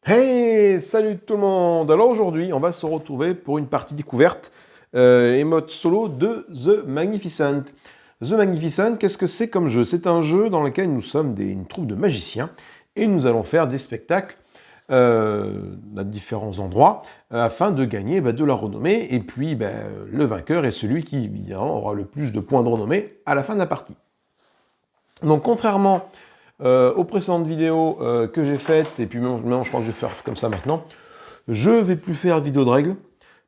Hey, salut tout le monde! Alors aujourd'hui, on va se retrouver pour une partie découverte et mode solo de The Magnificent. The Magnificent, qu'est-ce que c'est comme jeu? C'est un jeu dans lequel nous sommes une troupe de magiciens et nous allons faire des spectacles à différents endroits afin de gagner de la renommée. Et puis le vainqueur est celui qui évidemment aura le plus de points de renommée à la fin de la partie. Donc contrairement aux précédentes vidéos que j'ai faites, et puis maintenant je crois que je vais faire comme ça maintenant, je vais plus faire vidéo de règles,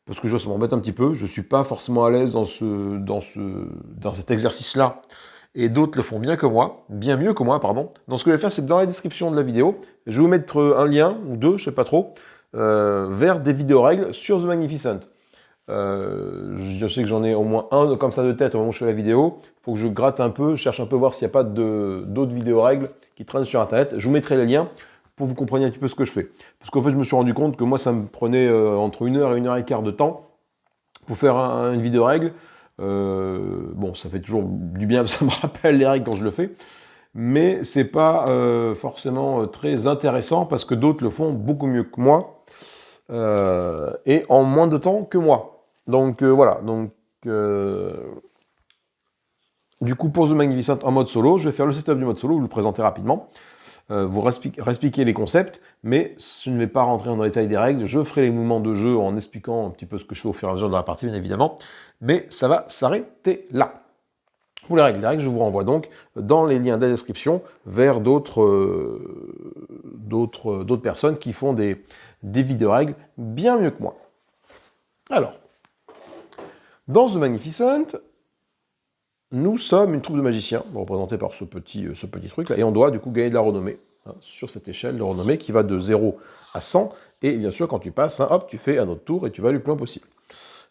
parce que ça m'embête un petit peu, je suis pas forcément à l'aise dans cet exercice-là, et d'autres le font bien mieux que moi, pardon. Donc ce que je vais faire, c'est que dans la description de la vidéo, je vais vous mettre un lien, ou deux, je sais pas trop, vers des vidéos règles sur The Magnificent. Je sais que j'en ai au moins un comme ça de tête au moment où je fais la vidéo. Il faut que je gratte un peu, je cherche un peu voir s'il n'y a pas d'autres vidéos règles qui traînent sur internet. Je vous mettrai les liens pour que vous compreniez un petit peu ce que je fais. Parce qu'en fait, je me suis rendu compte que moi, ça me prenait entre 1 heure et 1 heure et quart de temps pour faire une vidéo règle. Bon, ça fait toujours du bien, ça me rappelle les règles quand je le fais. Mais c'est pas forcément très intéressant parce que d'autres le font beaucoup mieux que moi et en moins de temps que moi. Donc voilà, du coup pour The Magnificent en mode solo, je vais faire le setup du mode solo, vous le présenter rapidement, vous expliquer les concepts, mais je ne vais pas rentrer dans le détail des règles, je ferai les mouvements de jeu en expliquant un petit peu ce que je fais au fur et à mesure de la partie bien évidemment, mais ça va s'arrêter là. Pour les règles, je vous renvoie donc dans les liens de la description vers d'autres personnes qui font des vidéos règles bien mieux que moi. Alors, dans The Magnificent, nous sommes une troupe de magiciens, représentés par ce petit truc là, et on doit du coup gagner de la renommée sur cette échelle de renommée qui va de 0 à 100, et bien sûr quand tu passes, hop, tu fais un autre tour et tu vas le plus loin possible.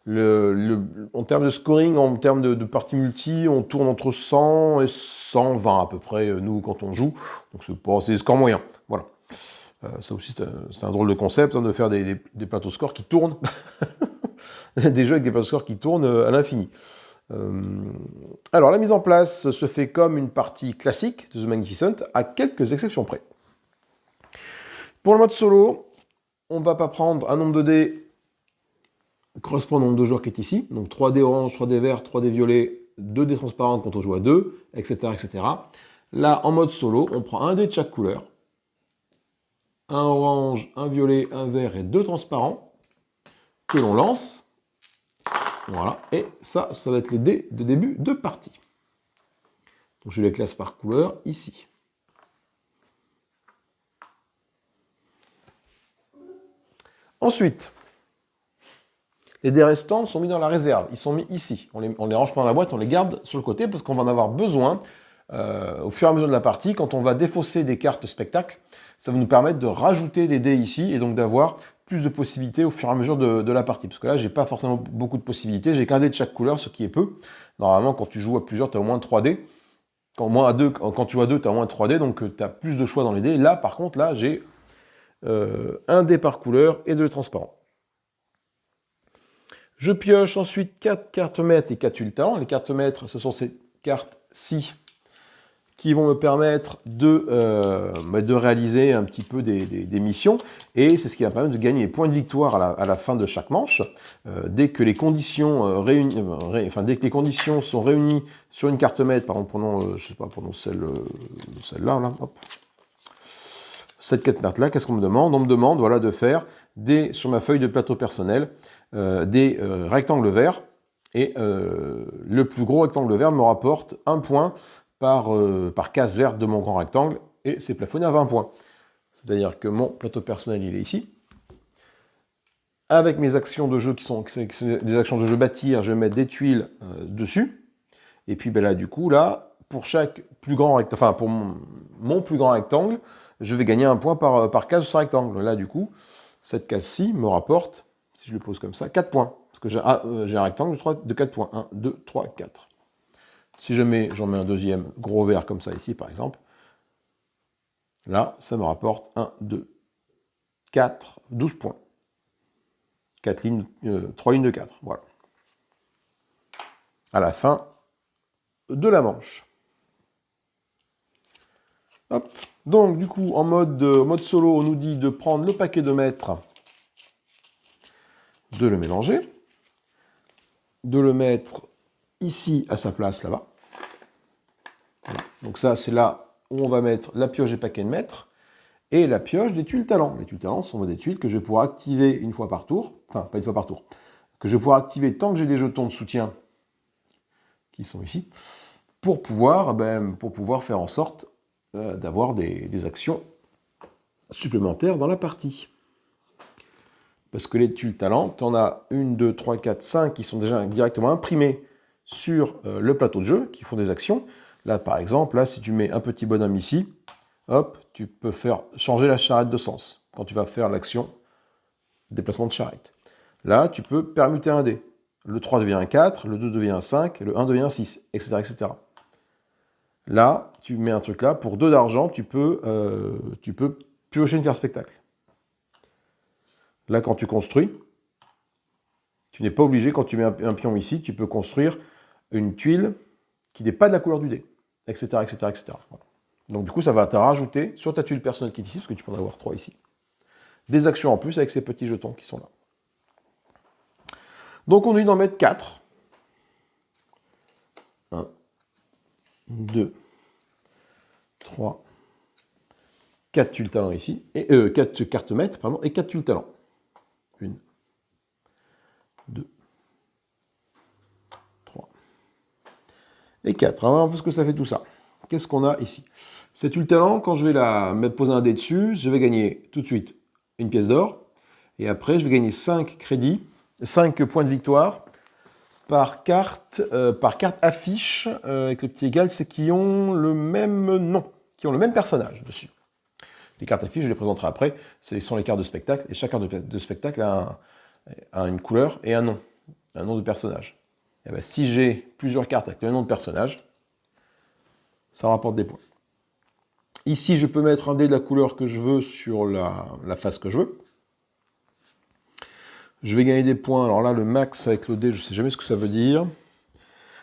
En termes de scoring, en termes de parties multi, on tourne entre 100 et 120 à peu près, nous, quand on joue, donc c'est des scores moyens, voilà. Ça aussi, c'est un drôle de concept, de faire des plateaux scores qui tournent, des jeux avec des plateaux scores qui tournent à l'infini. Alors, la mise en place se fait comme une partie classique de The Magnificent, à quelques exceptions près. Pour le mode solo, on ne va pas prendre un nombre de dés correspondant au nombre de joueurs qui est ici, donc 3 dés orange, 3 dés verts, 3 dés violets, 2 dés transparents quand on joue à 2, etc., etc. Là, en mode solo, on prend un dé de chaque couleur, un orange, un violet, un vert et 2 transparents, que l'on lance. Voilà, et ça va être les dés de début de partie. Donc je les classe par couleur ici. Ensuite, les dés restants sont mis dans la réserve. Ils sont mis ici. On les range pas dans la boîte, on les garde sur le côté parce qu'on va en avoir besoin au fur et à mesure de la partie. Quand on va défausser des cartes spectacle, ça va nous permettre de rajouter des dés ici et donc d'avoir plus de possibilités au fur et à mesure de la partie. Parce que là, j'ai pas forcément beaucoup de possibilités. J'ai qu'un dé de chaque couleur, ce qui est peu. Normalement, quand tu joues à plusieurs, tu as au moins 3 dés. Quand tu joues à 2, tu as au moins 3 dés, donc tu as plus de choix dans les dés. Là, par contre, là, j'ai un dé par couleur et 2 transparents. Je pioche ensuite 4 cartes maîtres et 4 huiles talents. Les cartes maîtres, ce sont ces cartes-ci qui vont me permettre de réaliser un petit peu des missions. Et c'est ce qui va me permettre de gagner les points de victoire à la fin de chaque manche. Dès que les conditions dès que les conditions sont réunies sur une carte maître, par exemple, prenons celle-là, là, hop. Cette carte maître-là, qu'est-ce qu'on me demande? On me demande voilà, de faire sur ma feuille de plateau personnel, des rectangles verts, et le plus gros rectangle vert me rapporte 1 point par case verte de mon grand rectangle, et c'est plafonné à 20 points. C'est-à-dire que mon plateau personnel, il est ici. Avec mes actions de jeu qui sont des actions de jeu bâtir, je vais mettre des tuiles dessus. Et puis là, du coup, là, pour chaque plus grand rectangle, enfin pour mon plus grand rectangle, je vais gagner 1 point par case sur rectangle. Là, du coup, cette case-ci me rapporte, si je le pose comme ça, 4 points. Parce que j'ai un rectangle de 4 points. 1, 2, 3, 4. Si j'en mets un deuxième gros vert comme ça ici, par exemple, là, ça me rapporte 1, 2, 4, 12 points. 3 lignes de 4, voilà. À la fin de la manche. Hop. Donc, du coup, en mode solo, on nous dit de prendre le paquet de mètres, de le mélanger, de le mettre ici à sa place, là-bas. Voilà. Donc ça, c'est là où on va mettre la pioche des paquets de mètres et la pioche des tuiles talents. Les tuiles talents sont des tuiles que je vais pouvoir activer une fois par tour, enfin, pas une fois par tour, que je vais pouvoir activer tant que j'ai des jetons de soutien qui sont ici, pour pouvoir faire en sorte d'avoir des actions supplémentaires dans la partie. Parce que les tuiles talents, tu en as 1, 2, 3, 4, 5 qui sont déjà directement imprimées sur le plateau de jeu, qui font des actions. Là, par exemple, là, si tu mets un petit bonhomme ici, hop, tu peux faire changer la charrette de sens quand tu vas faire l'action déplacement de charrette. Là, tu peux permuter un dé. Le 3 devient un 4, le 2 devient un 5, le 1 devient un 6, etc., etc. Là, tu mets un truc là, pour 2 d'argent, tu peux piocher une carte spectacle. Là, quand tu construis, tu n'es pas obligé, quand tu mets un pion ici, tu peux construire une tuile qui n'est pas de la couleur du dé, etc., etc., etc. Voilà. Donc du coup, ça va te rajouter sur ta tuile personnelle qui est ici, parce que tu peux en avoir 3 ici, des actions en plus avec ces petits jetons qui sont là. Donc on dit d'en mettre 4. 1, 2, 3, 4 tuiles talents ici, et 4 cartes maîtres, pardon, et 4 tuiles talents. 1, 2, 3, et 4. Alors, on va voir un peu ce que ça fait tout ça. Qu'est-ce qu'on a ici? Cette tuile talent, quand je vais la poser un dé dessus, je vais gagner tout de suite une pièce d'or, et après je vais gagner 5 crédits, 5 points de victoire par carte affiche, avec le petit égal, c'est qui ont le même nom, qui ont le même personnage dessus. Les cartes affiches, je les présenterai après, ce sont les cartes de spectacle, et chaque carte de spectacle a une couleur et un nom de personnage. Et bien, si j'ai plusieurs cartes avec le même nom de personnage, ça rapporte des points. Ici, je peux mettre un dé de la couleur que je veux sur la face que je veux. Je vais gagner des points. Alors là, le max avec le dé, je ne sais jamais ce que ça veut dire.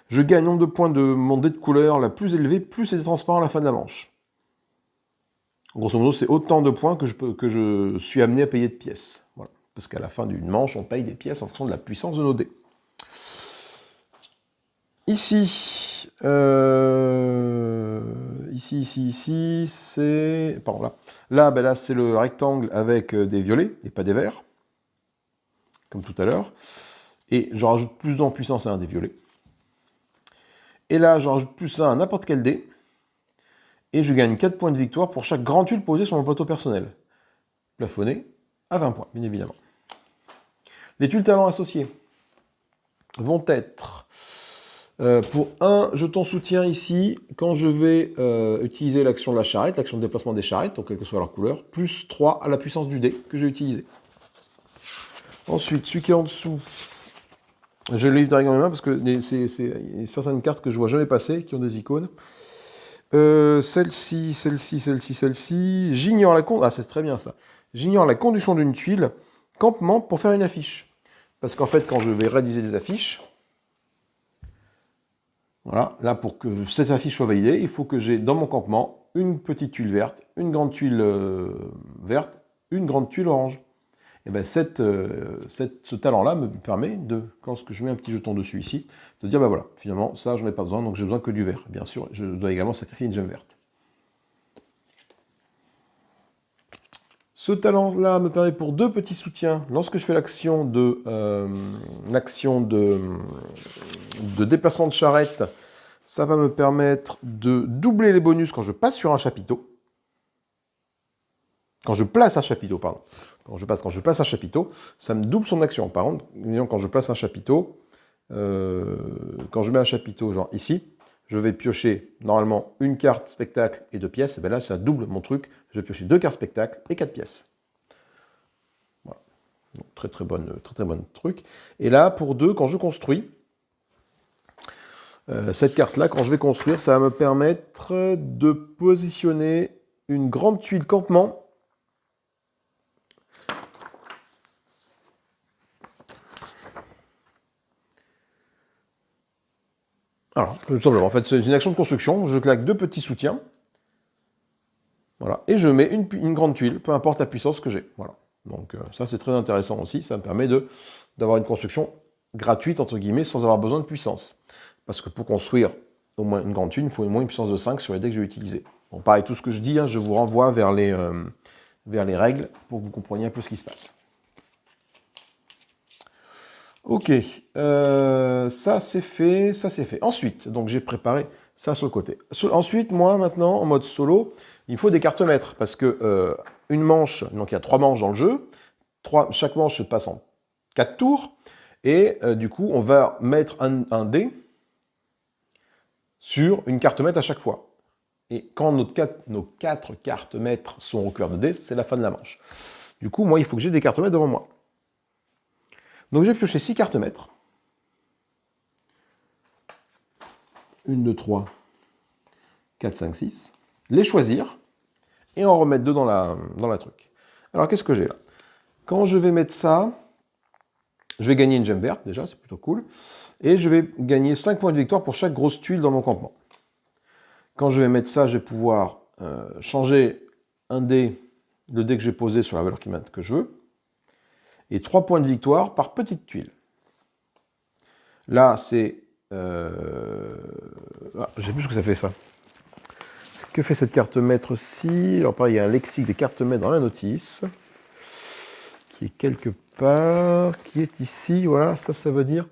Je gagne nombre de points de mon dé de couleur la plus élevée, plus c'est transparent à la fin de la manche. Grosso modo, c'est autant de points que je suis amené à payer de pièces. Voilà. Parce qu'à la fin d'une manche, on paye des pièces en fonction de la puissance de nos dés. Ici, c'est... Pardon, là. Là, c'est le rectangle avec des violets et pas des verts. Comme tout à l'heure. Et je rajoute plus en puissance à un des violets. Et là, je rajoute plus 1 à n'importe quel dé. Et je gagne 4 points de victoire pour chaque grande tuile posée sur mon plateau personnel. Plafonné à 20 points, bien évidemment. Les tuiles talents associées vont être... pour un jeton soutien ici, quand je vais utiliser l'action de la charrette, l'action de déplacement des charrettes, donc quelle que soit leur couleur, plus 3 à la puissance du dé que j'ai utilisé. Ensuite, celui qui est en dessous, je l'ai dans les mains parce que c'est certaines cartes que je vois jamais passer, qui ont des icônes. Celle-ci, j'ignore la condition... Ah, c'est très bien ça. J'ignore la condition d'une tuile, campement, pour faire une affiche. Parce qu'en fait, quand je vais réaliser des affiches, voilà, là, pour que cette affiche soit validée, il faut que j'ai dans mon campement une petite tuile verte, une grande tuile verte, une grande tuile orange. Et bien ce talent-là me permet de, quand je mets un petit jeton dessus ici, de dire, ben voilà, finalement, ça, j'en ai pas besoin, donc j'ai besoin que du vert. Bien sûr, je dois également sacrifier une gemme verte. Ce talent-là me permet pour 2 petits soutiens, lorsque je fais l'action de déplacement de charrette, ça va me permettre de doubler les bonus quand je passe sur un chapiteau. Quand je place un chapiteau, pardon. Quand je place un chapiteau, ça me double son action. Par contre, quand je place un chapiteau, quand je mets un chapiteau, genre ici, je vais piocher normalement une carte spectacle et 2 pièces. Et bien là, ça double mon truc. Je vais piocher 2 cartes spectacle et 4 pièces. Voilà. Donc, très bonne truc. Et là, pour 2, quand je construis, cette carte-là, quand je vais construire, ça va me permettre de positionner une grande tuile campement. Alors, tout simplement, en fait, c'est une action de construction. Je claque 2 petits soutiens. Voilà. Et je mets une grande tuile, peu importe la puissance que j'ai. Voilà. Donc ça, c'est très intéressant aussi. Ça me permet d'avoir une construction gratuite, entre guillemets, sans avoir besoin de puissance. Parce que pour construire au moins une grande tuile, il faut au moins une puissance de 5 sur les dés que je vais utiliser. Bon, pareil, tout ce que je dis, hein, je vous renvoie vers les règles pour que vous compreniez un peu ce qui se passe. Ok, ça c'est fait, ça c'est fait. Ensuite, donc j'ai préparé ça sur le côté. Ensuite, moi maintenant, en mode solo, il faut des cartes maîtres, parce que une manche, donc il y a 3 manches dans le jeu, chaque manche se passe en 4 tours, et du coup, on va mettre un dé sur une carte maître à chaque fois. Et quand nos 4 cartes maîtres sont recouvertes de dés, c'est la fin de la manche. Du coup, moi, il faut que j'ai des cartes maîtres devant moi. Donc j'ai pioché 6 cartes maîtres. 1, 2, 3, 4, 5, 6. Les choisir et en remettre 2 dans la truc. Alors qu'est-ce que j'ai là? Quand je vais mettre ça, je vais gagner une gemme verte déjà, c'est plutôt cool. Et je vais gagner 5 points de victoire pour chaque grosse tuile dans mon campement. Quand je vais mettre ça, je vais pouvoir changer un dé, le dé que j'ai posé sur la valeur que je veux. Et 3 points de victoire par petite tuile. Là, c'est... j'ai plus ce que ça fait, ça. Que fait cette carte maître-ci? Alors pareil, il y a un lexique des cartes maîtres dans la notice, qui est quelque part, qui est ici, voilà, ça veut dire...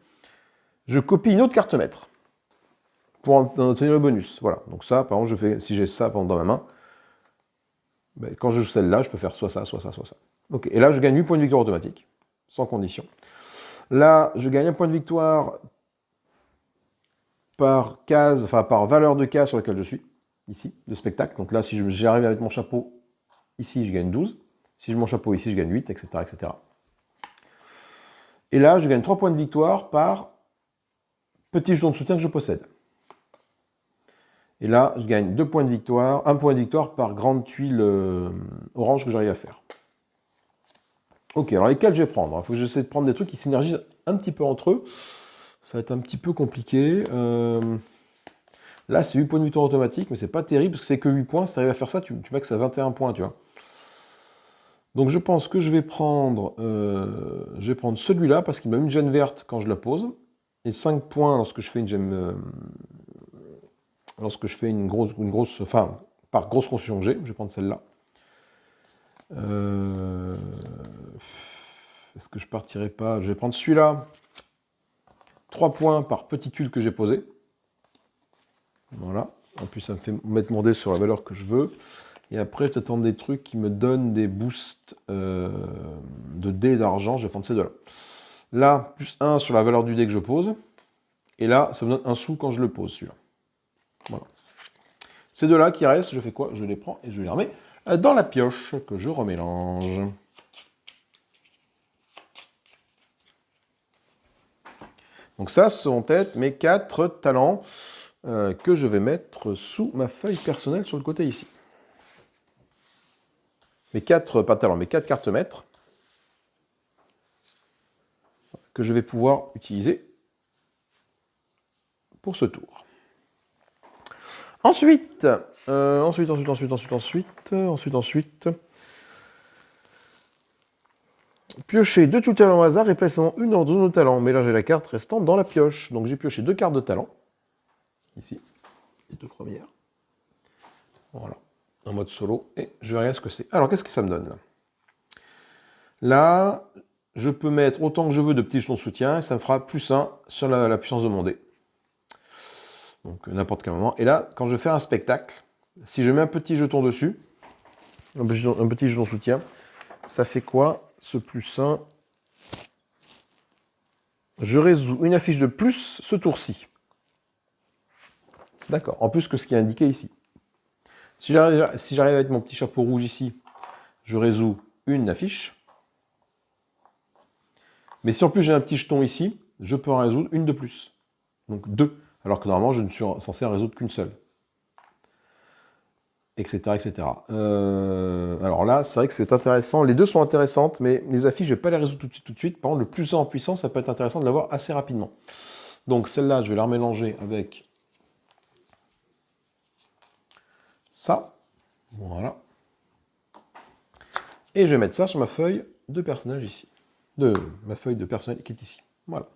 Je copie une autre carte maître, pour en obtenir le bonus. Voilà, donc ça, par exemple, si j'ai ça dans ma main, ben, quand je joue celle-là, je peux faire soit ça, soit ça, soit ça. Ok, et là, je gagne 8 points de victoire automatique, sans condition. Là, je gagne un point de victoire par case, enfin par valeur de case sur laquelle je suis, ici, de spectacle. Donc là, si j'arrive à mettre mon chapeau ici, je gagne 12. Si je mets mon chapeau ici, je gagne 8, etc., etc. Et là, je gagne 3 points de victoire par petit jeton de soutien que je possède. Et là, je gagne 2 points de victoire, 1 point de victoire par grande tuile orange que j'arrive à faire. Ok, alors lesquels je vais prendre? Il faut que j'essaie de prendre des trucs qui synergisent un petit peu entre eux. Ça va être un petit peu compliqué. Là, c'est 8 points de victoire automatique, mais c'est pas terrible, parce que c'est que 8 points. Si tu arrives à faire ça, tu maxes à 21 points, tu vois. Donc je pense que je vais prendre celui-là, parce qu'il m'a mis une gemme verte quand je la pose, et 5 points lorsque je fais une gemme... lorsque je fais une grosse... Enfin, par grosse construction que j'ai, je vais prendre celle-là. Est-ce que je partirai pas? Je vais prendre celui-là. 3 points par petite tuile que j'ai posée. Voilà. En plus, ça me fait mettre mon dé sur la valeur que je veux. Et après, je t'attends des trucs qui me donnent des boosts de dés d'argent. Je vais prendre ces deux-là. Là, plus 1 sur la valeur du dé que je pose. Et là, ça me donne un sou quand je le pose, celui-là. Voilà. Ces deux-là qui restent, je fais quoi? Je les prends et je les remets dans la pioche que je remélange. Donc ça, ce sont peut-être mes 4 talents que je vais mettre sous ma feuille personnelle sur le côté ici. Mes 4, pas talents, mes 4 cartes maîtres que je vais pouvoir utiliser pour ce tour. Ensuite, piocher 2 talents au hasard et plaçant une ordre de nos talents. Mélanger la carte restante dans la pioche. Donc j'ai pioché 2 cartes de talent. Ici, les 2 premières. Voilà, en mode solo. Et je verrai ce que c'est. Alors qu'est-ce que ça me donne là? Là, je peux mettre autant que je veux de petits jetons de soutien et ça me fera plus 1 sur la puissance de mon dé. Donc n'importe quel moment. Et là, quand je fais un spectacle, si je mets un petit jeton dessus, un petit jeton soutien, ça fait quoi? Ce plus 1. Je résous une affiche de plus ce tour-ci. D'accord, en plus que ce qui est indiqué ici. Si j'arrive avec mon petit chapeau rouge ici, je résous une affiche. Mais si en plus j'ai un petit jeton ici, je peux en résoudre une de plus. Donc 2. Alors que normalement, je ne suis censé en résoudre qu'une seule. Etc. etc. Alors là, c'est vrai que c'est intéressant. Les deux sont intéressantes, mais les affiches, je ne vais pas les résoudre tout de suite. Par contre, le plus 1 en puissance, ça peut être intéressant de l'avoir assez rapidement. Donc celle-là, je vais la remélanger avec ça. Voilà. Et je vais mettre ça sur ma feuille de personnage ici. Ma feuille de personnage qui est ici. Voilà.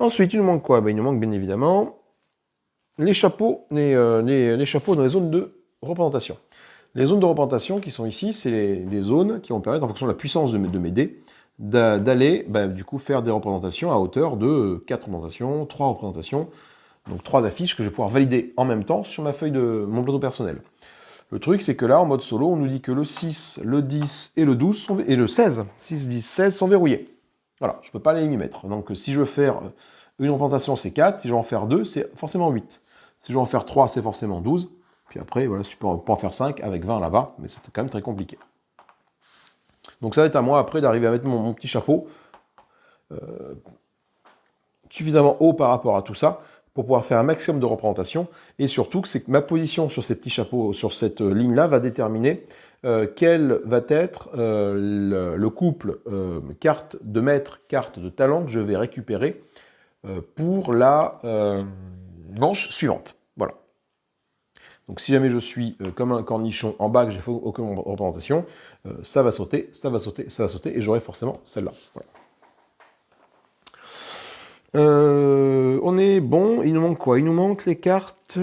Ensuite, il nous manque quoi? Ben, il nous manque bien évidemment les chapeaux, les chapeaux dans les zones de représentation. Les zones de représentation qui sont ici, c'est les zones qui vont permettre, en fonction de la puissance de mes dés, d'aller du coup faire des représentations à hauteur de 4 représentations, 3 représentations, donc 3 affiches que je vais pouvoir valider en même temps sur ma feuille de mon plateau personnel. Le truc, c'est que là, en mode solo, on nous dit que le 6, le 10 et le 12 et le 16, 6, 10, 16 sont verrouillés. Voilà, je ne peux pas les y mettre. Donc si je veux faire une représentation, c'est 4, si je veux en faire 2, c'est forcément 8. Si je veux en faire 3, c'est forcément 12. Puis après, voilà, je peux en faire 5 avec 20 là-bas, mais c'est quand même très compliqué. Donc ça va être à moi après d'arriver à mettre mon petit chapeau suffisamment haut par rapport à tout ça pour pouvoir faire un maximum de représentation. Et surtout, c'est que ma position sur ces petits chapeaux, sur cette ligne-là, va déterminer quel va être le couple carte de maître, carte de talent que je vais récupérer pour la manche suivante. Voilà. Donc si jamais je suis comme un cornichon en bas, que j'ai fait aucune représentation, ça va sauter, ça va sauter, ça va sauter, et j'aurai forcément celle-là. Voilà. On est bon, il nous manque quoi? Il nous manque les cartes. Il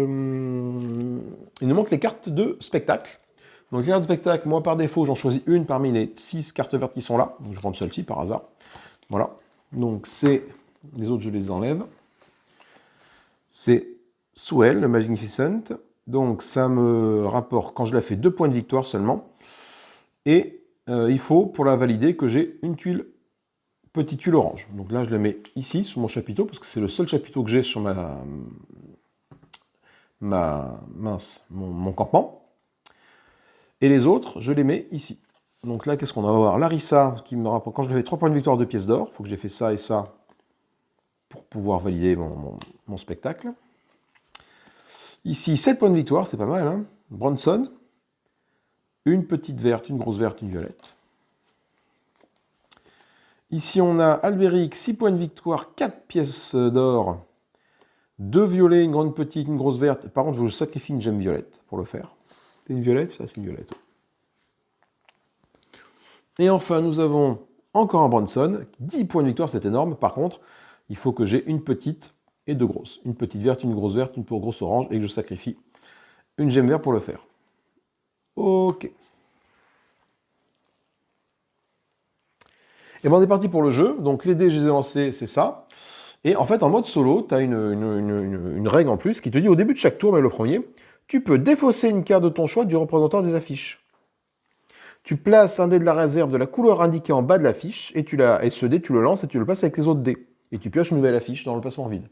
nous manque les cartes de spectacle. Donc les cartes de spectacle, moi par défaut, j'en choisis une parmi les 6 cartes vertes qui sont là. Donc, je prends celle-ci par hasard. Voilà. Donc c'est. Les autres, je les enlève. C'est Swell, le Magnificent. Donc ça me rapporte, quand je la fais, 2 points de victoire seulement. Et il faut, pour la valider, que j'ai une tuile. Petite tuile orange. Donc là, je la mets ici, sur mon chapiteau, parce que c'est le seul chapiteau que j'ai sur mon campement. Et les autres, je les mets ici. Donc là, qu'est-ce qu'on va avoir? Larissa, qui me rapporte, quand je fais 3 points de victoire, 2 pièces d'or. Il faut que j'ai fait ça et ça pour pouvoir valider mon spectacle. Ici, 7 points de victoire, c'est pas mal. Hein. Bronson, une petite verte, une grosse verte, une violette. Ici, on a Albéric, 6 points de victoire, 4 pièces d'or, 2 violets, une grande petite, une grosse verte. Par contre, je sacrifie une gemme violette pour le faire. C'est une violette? Ça, c'est une violette. Et enfin, nous avons encore un Bronson, 10 points de victoire, c'est énorme. Par contre, il faut que j'ai une petite et 2 grosses. Une petite verte, une grosse verte, une pour grosse orange, et que je sacrifie une gemme verte pour le faire. Ok. Et ben on est parti pour le jeu. Donc les dés, je les ai lancés, c'est ça. Et en fait, en mode solo, tu as une règle en plus qui te dit au début de chaque tour, mais le premier, tu peux défausser une carte de ton choix du représentant des affiches. Tu places un dé de la réserve de la couleur indiquée en bas de l'affiche, et ce dé, tu le lances et tu le passes avec les autres dés. Et tu pioches une nouvelle affiche dans le placement vide.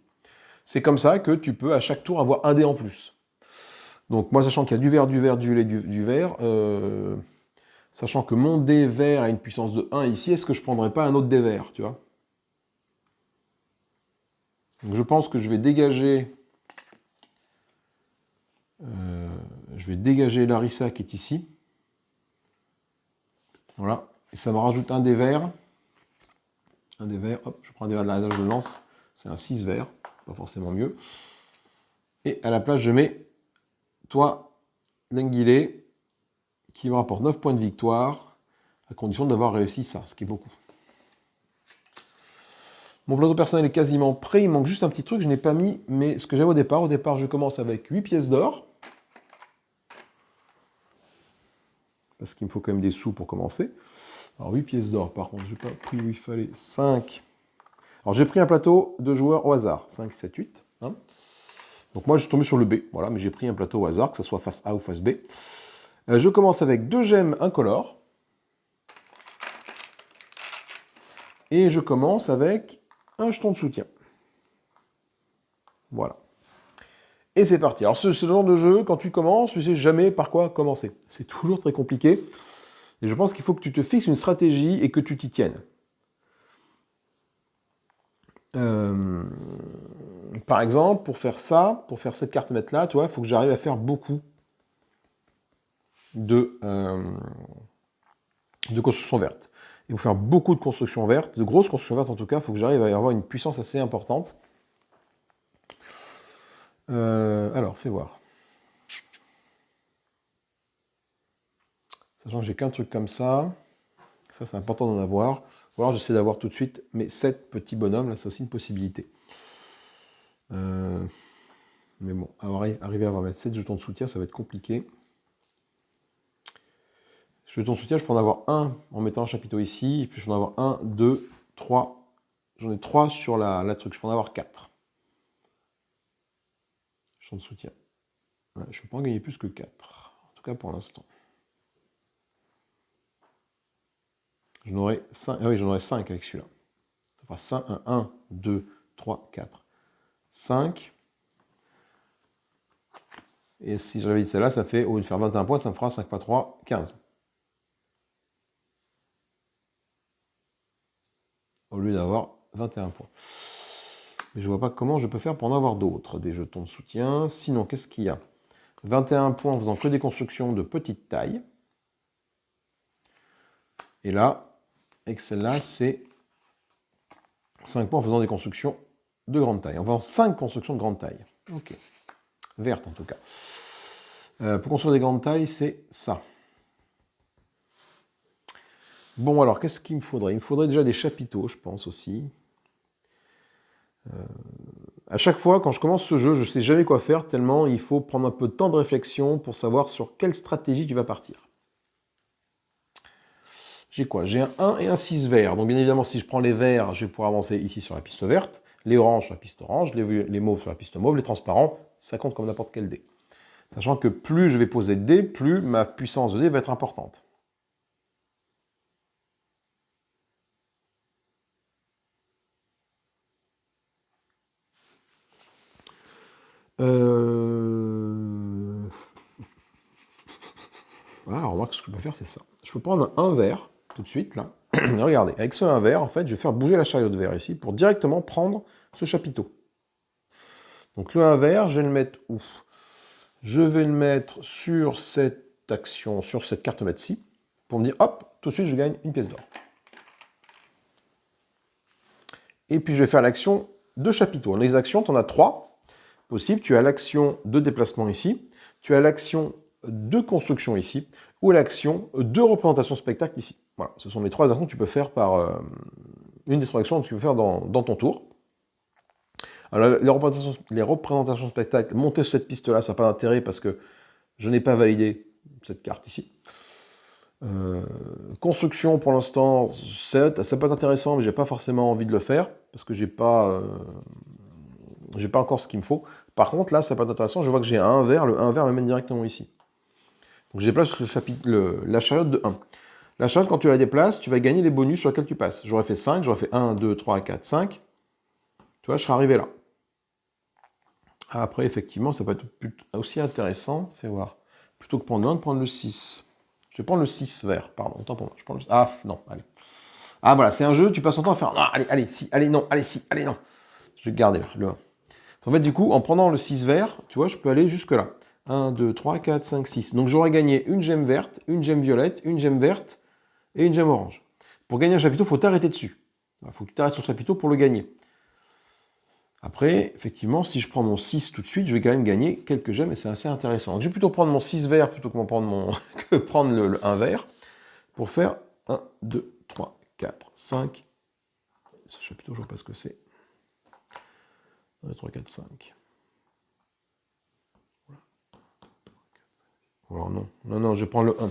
C'est comme ça que tu peux à chaque tour avoir un dé en plus. Donc moi, sachant qu'il y a du vert, du vert, du lait, du vert, sachant que mon dé vert a une puissance de 1 ici, est-ce que je ne prendrais pas un autre dé vert, tu vois? Donc je pense que je vais dégager Larissa qui est ici. Voilà. Et ça me rajoute un dé vert. Un dé vert. Hop, je prends un dé vert de la réserve, je le lance. C'est un 6 vert. Pas forcément mieux. Et à la place, je mets toi, Lenguilé, qui me rapporte 9 points de victoire, à condition d'avoir réussi ça, ce qui est beaucoup. Mon plateau personnel est quasiment prêt, il manque juste un petit truc, je n'ai pas mis, mais ce que j'avais au départ. Au départ, je commence avec 8 pièces d'or. Parce qu'il me faut quand même des sous pour commencer. Alors 8 pièces d'or, par contre, je n'ai pas pris où il fallait 5. Alors j'ai pris un plateau de joueurs au hasard, 5, 7, 8. Hein. Donc moi je suis tombé sur le B, voilà, mais j'ai pris un plateau au hasard, que ce soit face A ou face B. Je commence avec 2 gemmes incolores. Et je commence avec un jeton de soutien. Voilà. Et c'est parti. Alors ce genre de jeu, quand tu commences, tu ne sais jamais par quoi commencer. C'est toujours très compliqué. Et je pense qu'il faut que tu te fixes une stratégie et que tu t'y tiennes. Par exemple, pour faire ça, pour faire cette carte mettre là, tu vois, il faut que j'arrive à faire beaucoup de construction verte. Et pour faire beaucoup de construction verte, de grosses constructions vertes en tout cas, il faut que j'arrive à avoir une puissance assez importante. Alors, fais voir. Sachant que j'ai qu'un truc comme ça. Ça, c'est important d'en avoir. Ou alors, j'essaie d'avoir tout de suite mes 7 petits bonhommes. Là, c'est aussi une possibilité. Mais bon, arriver à avoir mes 7 jetons de soutien, ça va être compliqué. Jetons de soutien, je peux en avoir un en mettant un chapiteau ici. Et puis, je peux en avoir 1, 2, 3. J'en ai 3 sur la truc. Je peux en avoir 4. Jetons de soutien. Ouais, je ne peux pas en gagner plus que 4. En tout cas, pour l'instant. J'en aurai 5. Ah oui, j'en aurai 5 avec celui-là. Ça fera 5, 1, 2, 3, 4, 5. Et si je révalide celle-là, ça fait, au lieu de faire 21 points, ça me fera 5 x 3, 15. Au lieu d'avoir 21 points. Mais je ne vois pas comment je peux faire pour en avoir d'autres, des jetons de soutien. Sinon, qu'est-ce qu'il y a? 21 points en faisant que des constructions de petite taille. Et là, avec celle-là, c'est 5 points en faisant des constructions de grande taille. En faisant 5 constructions de grande taille. Ok. Verte en tout cas. Pour construire des grandes tailles, c'est ça. Bon, alors, qu'est-ce qu'il me faudrait? Il me faudrait déjà des chapiteaux, je pense aussi. À chaque fois, quand je commence ce jeu, je ne sais jamais quoi faire, tellement il faut prendre un peu de temps de réflexion pour savoir sur quelle stratégie tu vas partir. J'ai quoi? J'ai un 1 et un 6 vert. Donc bien évidemment, si je prends les verts, je vais pouvoir avancer ici sur la piste verte. Les oranges sur la piste orange, les mauves sur la piste mauve, les transparents, ça compte comme n'importe quel dé. Sachant que plus je vais poser de dés, plus ma puissance de dés va être importante. Ah, remarque, ce que je peux faire, c'est ça. Je peux prendre un vert, tout de suite, là. Regardez, avec ce 1 vert, en fait, je vais faire bouger la chariote vert ici pour directement prendre ce chapiteau. Donc le 1 vert, je vais le mettre où? Je vais le mettre sur cette action, sur cette carte maître-ci, pour me dire, hop, tout de suite, je gagne une pièce d'or. Et puis, je vais faire l'action de chapiteau. Dans les actions, tu en as 3 possibles. Tu as l'action de déplacement ici, tu as l'action de construction ici, ou l'action de représentation spectacle ici. Voilà, ce sont les 3 actions que tu peux faire par... une des 3 actions que tu peux faire dans ton tour. Alors, les représentations spectacle, monter sur cette piste-là, ça n'a pas d'intérêt parce que je n'ai pas validé cette carte ici. Construction, pour l'instant, ça peut être intéressant, mais j'ai pas forcément envie de le faire parce que j'ai pas encore ce qu'il me faut. Par contre, là, ça peut être intéressant. Je vois que j'ai un 1 vert. Le 1 vert me mène directement ici. Donc, je déplace la chariote de 1. La chariote, quand tu la déplaces, tu vas gagner les bonus sur lesquels tu passes. J'aurais fait 5, j'aurais fait 1, 2, 3, 4, 5. Tu vois, je serais arrivé là. Après, effectivement, ça peut être aussi intéressant. Fais voir. Plutôt que prendre le 1, de prendre le 6. Je vais prendre le 6 vert, pardon, autant pour moi. Je prends le... Ah, non, allez. Ah, voilà, c'est un jeu, tu passes ton temps à faire... Non, allez, si, allez, non, allez, si, allez, non. Je vais garder là, le 1. En fait, du coup, en prenant le 6 vert, tu vois, je peux aller jusque là. 1, 2, 3, 4, 5, 6. Donc, j'aurais gagné une gemme verte, une gemme violette, une gemme verte et une gemme orange. Pour gagner un chapiteau, il faut t'arrêter dessus. Il faut que tu t'arrêtes sur le chapiteau pour le gagner. Après, effectivement, si je prends mon 6 tout de suite, je vais quand même gagner quelques gemmes et c'est assez intéressant. Donc, je vais plutôt prendre mon 6 vert plutôt que prendre le 1 vert pour faire 1, 2, 3, 4, 5. Ce chapiteau, je ne vois pas ce que c'est. 1, 2, 3, 4, 5. Alors non, je prends le 1.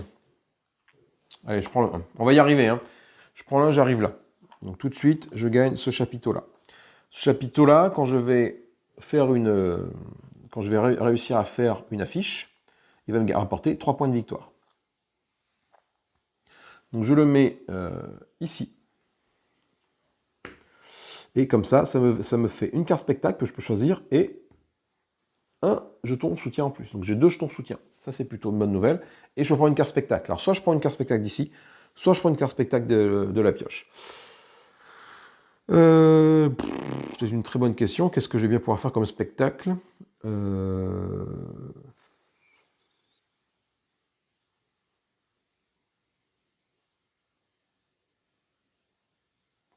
Allez, je prends le 1. On va y arriver, hein. Je prends le 1, j'arrive là. Donc tout de suite, je gagne ce chapiteau-là. Ce chapiteau-là, quand je vais réussir à faire une affiche, il va me rapporter 3 points de victoire. Donc je le mets ici. Et comme ça, ça me fait une carte spectacle que je peux choisir et un jeton soutien en plus. Donc j'ai 2 jetons soutien. Ça, c'est plutôt une bonne nouvelle. Et je peux prendre une carte spectacle. Alors soit je prends une carte spectacle d'ici, soit je prends une carte spectacle de la pioche. C'est une très bonne question. Qu'est-ce que je vais bien pouvoir faire comme spectacle?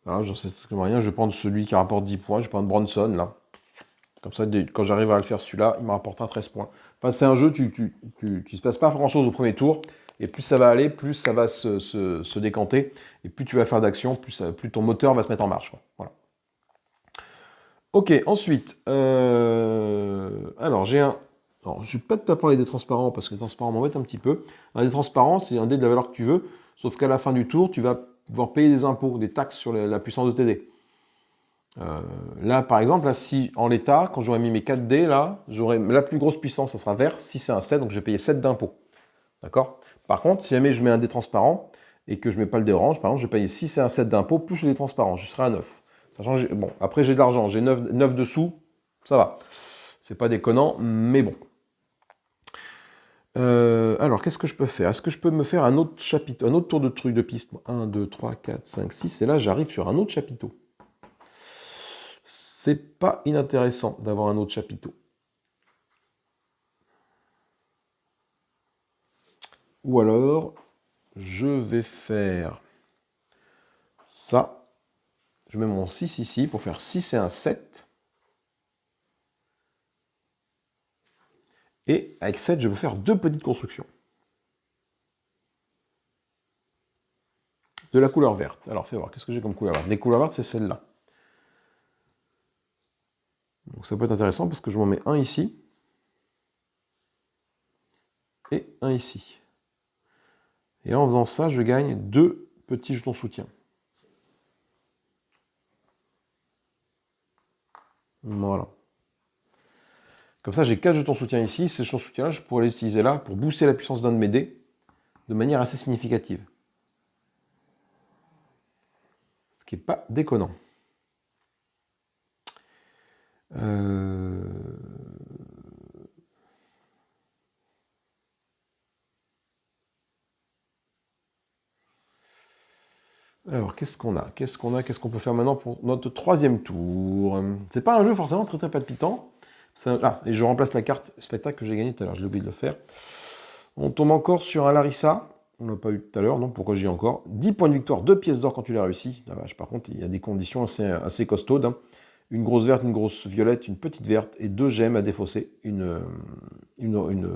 Alors, j'en sais rien. Je vais prendre celui qui rapporte 10 points. Je vais prendre Bronson, là. Comme ça, quand j'arrive à le faire celui-là, il me rapportera 13 points. Enfin, c'est un jeu, qui ne se passe pas grand-chose au premier tour. Et plus ça va aller, plus ça va se décanter. Et plus tu vas faire d'action, plus ton moteur va se mettre en marche, quoi. Voilà. Ok, ensuite, alors j'ai un... Alors, je ne vais pas te parler des transparents, parce que les transparents m'embêtent un petit peu. Un dé transparent, c'est un dé de la valeur que tu veux, sauf qu'à la fin du tour, tu vas pouvoir payer des impôts, des taxes sur la puissance de tes dés. Là, par exemple, là, si en l'état, quand j'aurais mis mes 4 dés, là, j'aurais la plus grosse puissance, ça sera vert. Si c'est un 7, donc je vais payer 7 d'impôts. D'accord? Par contre, si jamais je mets un dé transparent et que je ne mets pas le dé orange, par exemple, je vais payer 6 et un 7 d'impôts plus le dé transparent. Je serai à 9. Sachant que bon, après, j'ai de l'argent, j'ai 9 dessous, ça va. C'est pas déconnant, mais bon. Alors, qu'est-ce que je peux faire? Est-ce que je peux me faire un autre chapiteau, un autre tour de truc de piste? 1, 2, 3, 4, 5, 6, et là, j'arrive sur un autre chapiteau. C'est pas inintéressant d'avoir un autre chapiteau. Ou alors, je vais faire ça. Je mets mon 6 ici pour faire 6 et un 7. Et avec 7, je peux faire 2 petites constructions. De la couleur verte. Alors, fais voir, qu'est-ce que j'ai comme couleur verte? Les couleurs vertes, c'est celle-là. Donc ça peut être intéressant parce que je m'en mets un ici. Et un ici. Et en faisant ça, je gagne 2 petits jetons soutien. Voilà. Comme ça, j'ai 4 jetons soutien ici. Ces jetons soutien-là, je pourrais les utiliser là pour booster la puissance d'un de mes dés de manière assez significative. Ce qui n'est pas déconnant. Alors, qu'est-ce qu'on a? Qu'est-ce qu'on peut faire maintenant pour notre troisième tour? C'est pas un jeu forcément très très palpitant. Ah, et je remplace la carte spectacle que j'ai gagnée tout à l'heure, j'ai oublié de le faire. On tombe encore sur un Larissa. On l'a pas eu tout à l'heure, donc pourquoi j'y ai encore? 10 points de victoire, 2 pièces d'or quand tu l'as réussi. La vache, par contre, il y a des conditions assez costaudes. Hein. Une grosse verte, une grosse violette, une petite verte et 2 gemmes à défausser. Une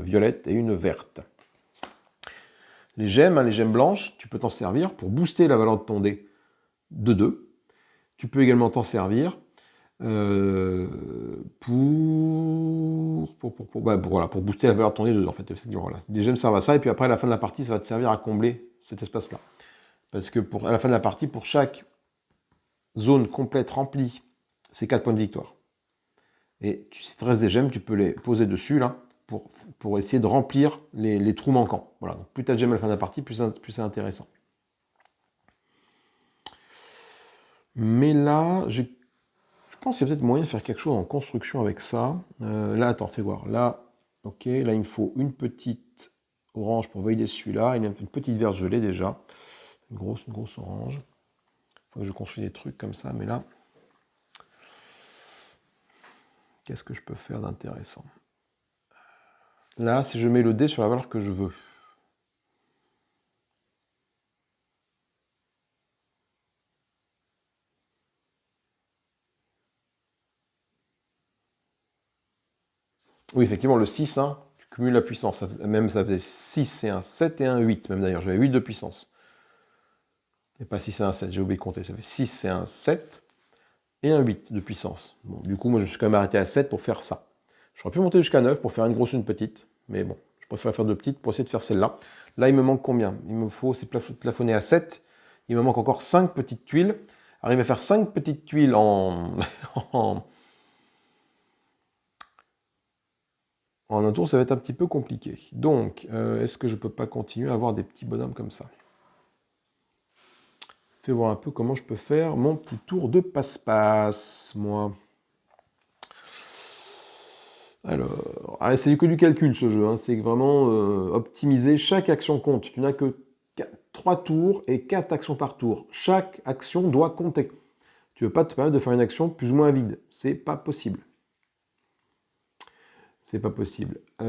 violette et une verte. Les gemmes, les gemmes blanches, tu peux t'en servir pour booster la valeur de ton dé de 2. Tu peux également t'en servir pour booster la valeur de ton dé de 2. En fait, voilà. Les gemmes servent à ça, et puis après, à la fin de la partie, ça va te servir à combler cet espace-là. Parce que à la fin de la partie, pour chaque zone complète remplie, c'est 4 points de victoire. Et si tu restes des gemmes, tu peux les poser dessus, là, pour essayer de remplir les trous manquants. Voilà. Donc, plus tu as de gemmes à la fin de la partie, plus c'est intéressant. Mais là, je pense qu'il y a peut-être moyen de faire quelque chose en construction avec ça. Là, attends, fais voir. Là, ok, là, il me faut une petite orange pour valider celui-là. Il me faut une petite verte gelée déjà. Une grosse orange. Il faut que je construise des trucs comme ça, mais là... Qu'est-ce que je peux faire d'intéressant? Là, si je mets le dé sur la valeur que je veux. Oui, effectivement, le 6, hein, tu cumules la puissance. Ça faisait 6 et un 7 et un 8, même d'ailleurs. J'avais 8 de puissance. Et pas 6 et un 7, j'ai oublié de compter. Ça fait 6 et un 7 et un 8 de puissance. Bon, du coup, moi, je suis quand même arrêté à 7 pour faire ça. J'aurais pu monter jusqu'à 9 pour faire une grosse et une petite. Mais bon, je préfère faire 2 petites pour essayer de faire celle-là. Là, il me manque combien? Il me faut, c'est plafonné à 7. Il me manque encore 5 petites tuiles. Arriver à faire 5 petites tuiles en un tour, ça va être un petit peu compliqué. Donc, est-ce que je ne peux pas continuer à avoir des petits bonhommes comme ça? Fais voir un peu comment je peux faire mon petit tour de passe-passe, moi. Alors, c'est que du calcul ce jeu, hein. C'est vraiment optimiser. Chaque action compte. Tu n'as que 3 tours et 4 actions par tour. Chaque action doit compter. Tu ne veux pas te permettre de faire une action plus ou moins vide. C'est pas possible. C'est pas possible. Il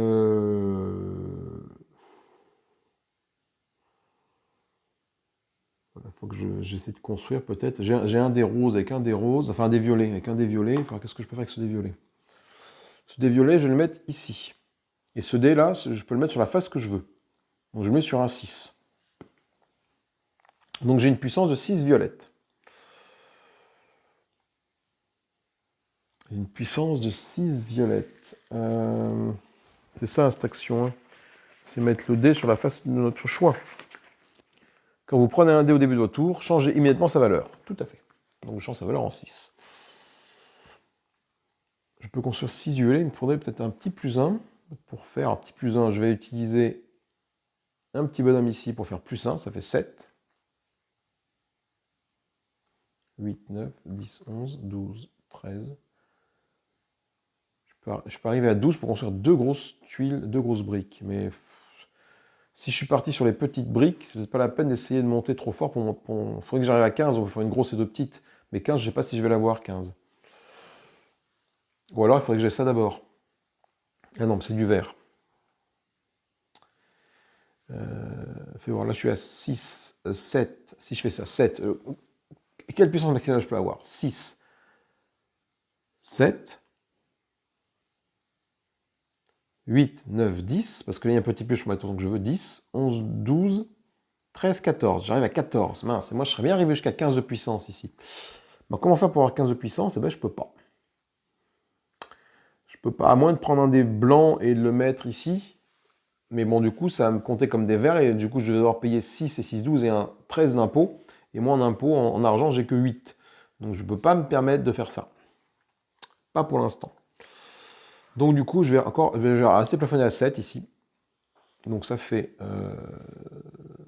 faut que j'essaie de construire peut-être. J'ai un des roses avec un des roses, enfin un des violets avec un des violets. Enfin, qu'est-ce que je peux faire avec ce des violets? Ce dé violet, je vais le mettre ici. Et ce dé là, je peux le mettre sur la face que je veux. Donc je mets sur un 6. Donc j'ai une puissance de 6 violettes. Une puissance de 6 violettes. C'est ça, instruction 1. C'est mettre le dé sur la face de notre choix. Quand vous prenez un dé au début de votre tour, changez immédiatement sa valeur. Tout à fait. Donc je change sa valeur en 6. Je peux construire 6 violets, il me faudrait peut-être un petit plus 1. Pour faire un petit plus 1, je vais utiliser un petit bonhomme ici pour faire plus 1, ça fait 7. 8, 9, 10, 11, 12, 13. Je peux arriver à 12 pour construire 2 grosses tuiles, 2 grosses briques. Mais si je suis parti sur les petites briques, c'est pas la peine d'essayer de monter trop fort. Il faudrait que j'arrive à 15, on va faire une grosse et 2 petites. Mais 15, je ne sais pas si je vais l'avoir, 15. Ou alors, il faudrait que j'ai ça d'abord. Ah non, c'est du vert. Fais voir, là je suis à 6, 7. Si je fais ça, 7. Quelle puissance maximale je peux avoir? 6, 7, 8, 9, 10. Parce que là, il y a un petit peu sur ma tour, donc je veux 10, 11, 12, 13, 14. J'arrive à 14. Mince, et moi je serais bien arrivé jusqu'à 15 de puissance ici. Donc comment faire pour avoir 15 de puissance? Eh bien, je peux pas. Je peux pas, à moins de prendre un des blancs et de le mettre ici. Mais bon, du coup, ça va me compter comme des verts, et du coup, je vais devoir payer 6 et 6, 12 et un 13 d'impôts. Et moi, en impôts, en argent, j'ai que 8. Donc, je ne peux pas me permettre de faire ça. Pas pour l'instant. Donc, du coup, je vais rester plafonné à 7 ici. Donc, ça fait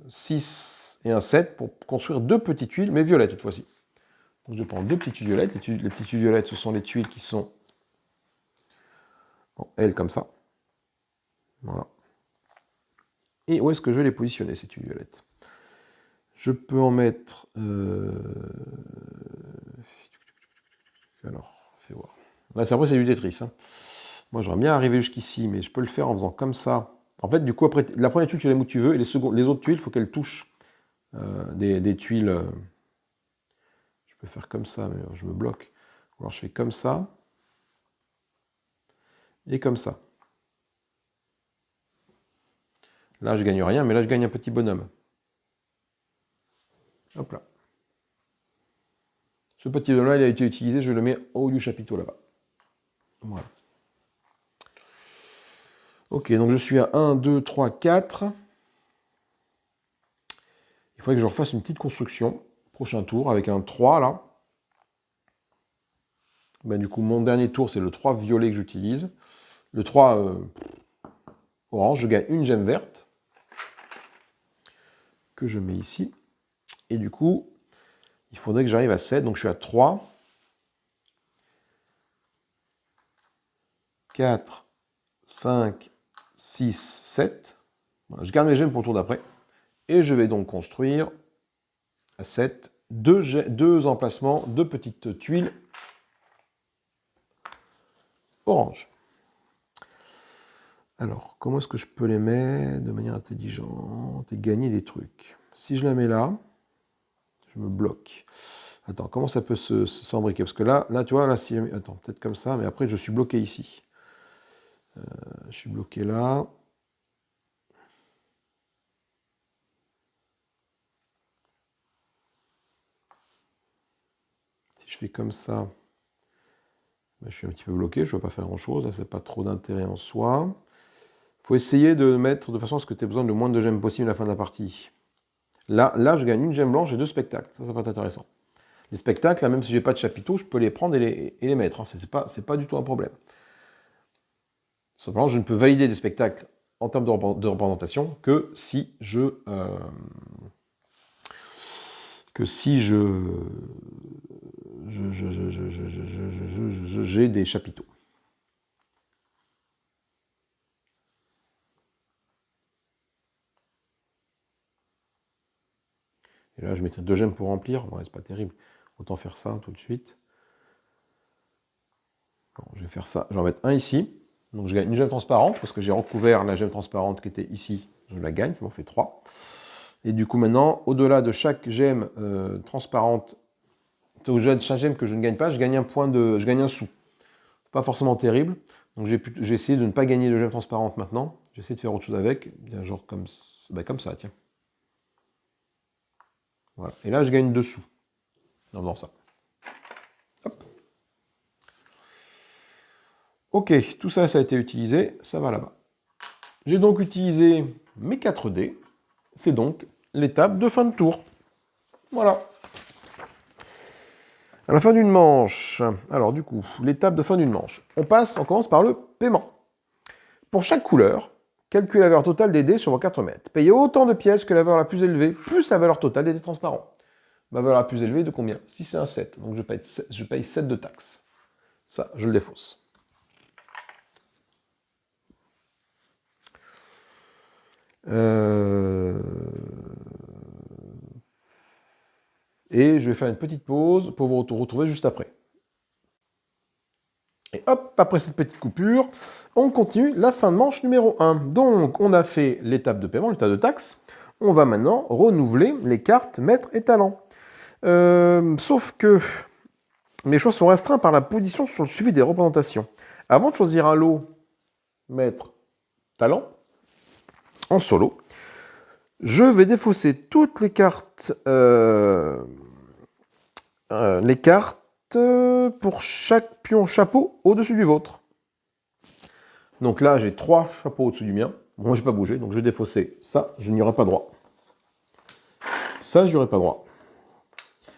6 et un 7 pour construire 2 petites tuiles, mais violettes cette fois-ci. Donc, je prends 2 petites tuiles violettes. Les petites tuiles violettes, ce sont les tuiles qui sont en L comme ça. Voilà. Et où est-ce que je vais les positionner, ces tuiles violettes? Je peux en mettre... Alors, fais voir. Là, après, c'est du Tetris. Hein. Moi, j'aimerais bien arriver jusqu'ici, mais je peux le faire en faisant comme ça. En fait, du coup, après, la première tuile, tu la mets où tu veux, et les autres tuiles, il faut qu'elles touchent des tuiles. Je peux faire comme ça, mais je me bloque. Alors, je fais comme ça. Et comme ça. Là, je gagne rien, mais là, je gagne un petit bonhomme. Hop là. Ce petit bonhomme-là, il a été utilisé, je le mets au haut du chapiteau là-bas. Voilà. Ok, donc je suis à 1, 2, 3, 4. Il faudrait que je refasse une petite construction. Prochain tour, avec un 3 là. Ben, du coup, mon dernier tour, c'est le 3 violet que j'utilise. Le 3 orange, je gagne une gemme verte. Que je mets ici. Et du coup, il faudrait que j'arrive à 7. Donc je suis à 3. 4, 5, 6, 7. Voilà, je garde mes gemmes pour le tour d'après. Et je vais donc construire à 7 deux emplacements, 2 petites tuiles orange. Alors, comment est-ce que je peux les mettre de manière intelligente et gagner des trucs? Si je la mets là, je me bloque. Attends, comment ça peut s'embriquer? Parce que là, tu vois, là, si... Attends, peut-être comme ça, mais après, je suis bloqué ici. Je suis bloqué là. Si je fais comme ça, ben, je suis un petit peu bloqué, je ne peux pas faire grand-chose. Là, c'est pas trop d'intérêt en soi. Il faut essayer de mettre de façon à ce que tu aies besoin de moins de gemmes possible à la fin de la partie. Là, je gagne une gemme blanche et 2 spectacles. Ça peut être intéressant. Les spectacles, là, même si j'ai pas de chapiteau, je peux les prendre et les mettre. Hein. C'est pas du tout un problème. Cependant, je ne peux valider des spectacles en termes de représentation que si j'ai des chapiteaux. Et là, je mettrai 2 gemmes pour remplir. Ouais, c'est pas terrible. Autant faire ça tout de suite. Bon, je vais faire ça. Je vais en mettre un ici. Donc je gagne une gemme transparente, parce que j'ai recouvert la gemme transparente qui était ici. Je la gagne, ça m'en fait 3. Et du coup, maintenant, au-delà de chaque gemme transparente, au-delà de chaque gemme que je ne gagne pas, je gagne un point je gagne un sou. Pas forcément terrible. Donc j'ai essayé de ne pas gagner de gemme transparente maintenant. J'ai essayé de faire autre chose avec, bien genre comme ça, tiens. Voilà. Et là, je gagne dessous. En faisant ça. Hop. Ok, tout ça, ça a été utilisé, ça va là-bas. J'ai donc utilisé mes 4 dés. C'est donc l'étape de fin de tour. Voilà. À la fin d'une manche, alors du coup, l'étape de fin d'une manche. On commence par le paiement. Pour chaque couleur, calculez la valeur totale des dés sur vos 4 mètres. Payez autant de pièces que la valeur la plus élevée, plus la valeur totale des dés transparents. Ma valeur la plus élevée de combien? Si c'est un 7, donc je paye 7 de taxes. Ça, je le défausse. Et je vais faire une petite pause pour vous retrouver juste après. Et hop, après cette petite coupure, on continue la fin de manche numéro 1. Donc, on a fait l'étape de paiement, l'étape de taxe. On va maintenant renouveler les cartes maître et talent. Sauf que mes choix sont restreints par la position sur le suivi des représentations. Avant de choisir un lot maître talent, en solo, je vais défausser toutes les cartes, pour chaque pion chapeau au-dessus du vôtre. Donc là, j'ai 3 chapeaux au-dessus du mien. Bon, je n'ai pas bougé, donc je vais défausser ça, je n'y aurai pas droit. Ça, je n'y aurai pas droit.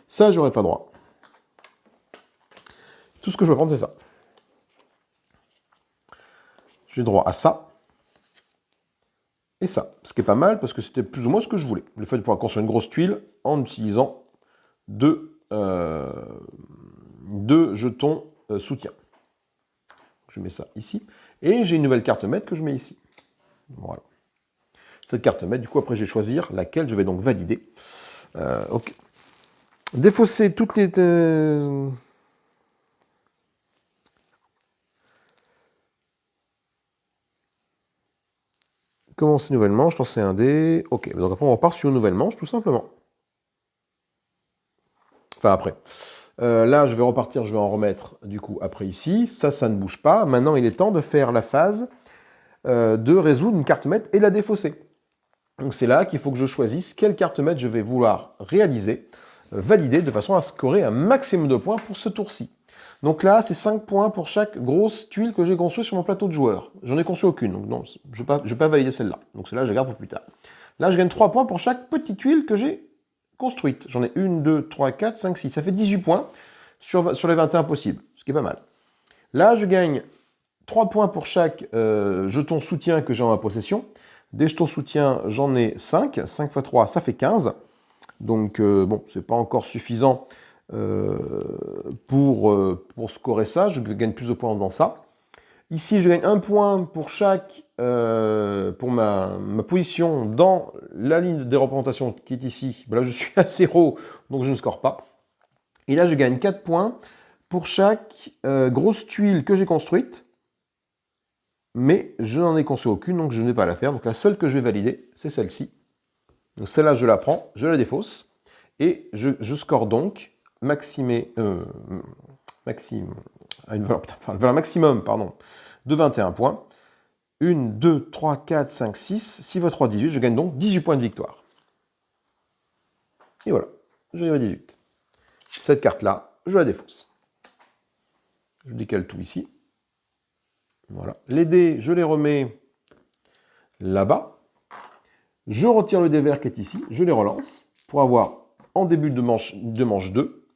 Ça, je n'aurai pas droit. Tout ce que je vais prendre, c'est ça. J'ai droit à ça. Et ça. Ce qui est pas mal, parce que c'était plus ou moins ce que je voulais. Le fait de pouvoir construire une grosse tuile en utilisant deux jetons soutien. Je mets ça ici. Et j'ai une nouvelle carte maître que je mets ici. Voilà. Cette carte maître, du coup, après, je vais choisir laquelle je vais donc valider. Ok. Défausser toutes les... Commencer une nouvelle manche, lancer un dé. Ok, donc après on repart sur une nouvelle manche, tout simplement. Enfin après. Là, je vais repartir, je vais en remettre du coup après ici. Ça ne bouge pas. Maintenant, il est temps de faire la phase de résoudre une carte maître et la défausser. Donc c'est là qu'il faut que je choisisse quelle carte maître je vais vouloir réaliser, valider, de façon à scorer un maximum de points pour ce tour-ci. Donc là, c'est 5 points pour chaque grosse tuile que j'ai construite sur mon plateau de joueur. J'en ai conçu aucune, donc non, je ne vais pas valider celle-là. Donc celle-là, je la garde pour plus tard. Là, je gagne 3 points pour chaque petite tuile que j'ai construite. J'en ai 1, 2, 3, 4, 5, 6. Ça fait 18 points sur les 21 possibles, ce qui est pas mal. Là, je gagne 3 points pour chaque jeton soutien que j'ai en ma possession. Des jetons soutien, j'en ai 5. 5 x 3, ça fait 15. Donc, bon, c'est pas encore suffisant pour scorer ça. Je gagne plus de points dans ça. Ici, je gagne 1 point pour chaque, pour ma position dans la ligne des représentations qui est ici. Là, je suis à 0, donc je ne score pas. Et là, je gagne 4 points pour chaque grosse tuile que j'ai construite. Mais je n'en ai construit aucune, donc je ne vais pas la faire. Donc la seule que je vais valider, c'est celle-ci. Donc celle-là, je la prends, je la défausse. Et je score donc une valeur maximum de 21 points. 1, 2, 3, 4, 5, 6. 6 x 3, 18. Je gagne donc 18 points de victoire. Et voilà, j'arrive à 18. Cette carte-là, je la défausse. Je décale tout ici. Voilà. Les dés, je les remets là-bas. Je retire le dé vert qui est ici. Je les relance pour avoir en début de manche 2,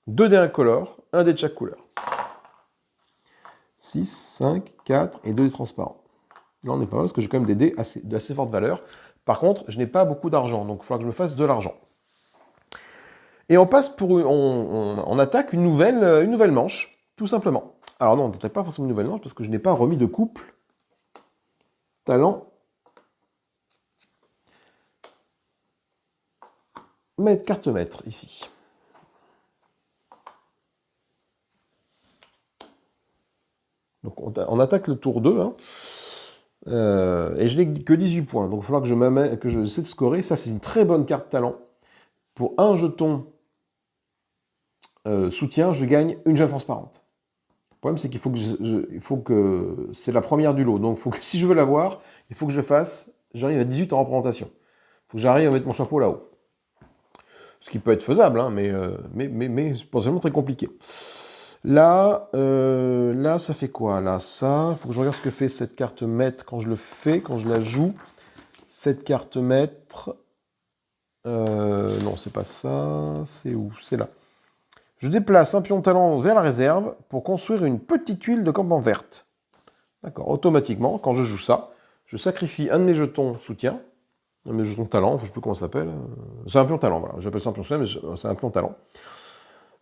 2 dés incolores, un dé de chaque couleur. 6, 5, 4 et 2 dés transparents. Là, on est pas mal parce que j'ai quand même des dés d'assez forte valeur. Par contre, je n'ai pas beaucoup d'argent, donc il faudra que je me fasse de l'argent. Et on passe on attaque une nouvelle manche, tout simplement. Alors non, on n'attaque pas forcément une nouvelle manche parce que je n'ai pas remis de couple talent carte maître ici. Donc on attaque le tour 2, hein, et je n'ai que 18 points. Donc il va falloir que j'essaie de scorer. Ça, c'est une très bonne carte talent. Pour un jeton soutien, je gagne une gemme transparente. problème, c'est qu'il faut que c'est la première du lot. Donc, si je veux l'avoir, il faut que j'arrive à 18 en représentation. Il faut que j'arrive à mettre mon chapeau là-haut. Ce qui peut être faisable, hein, mais potentiellement très compliqué. Là, ça fait quoi? Là, ça, il faut que je regarde ce que fait cette carte maître quand je le fais, quand je la joue. Cette carte maître... non, c'est pas ça. C'est où? C'est là. Je déplace un pion de talent vers la réserve pour construire une petite tuile de campement verte. D'accord. Automatiquement, quand je joue ça, je sacrifie un de mes jetons soutien, un de mes jetons talent, je ne sais plus comment ça s'appelle. C'est un pion talent, voilà. J'appelle ça un pion soutien, mais c'est un pion talent.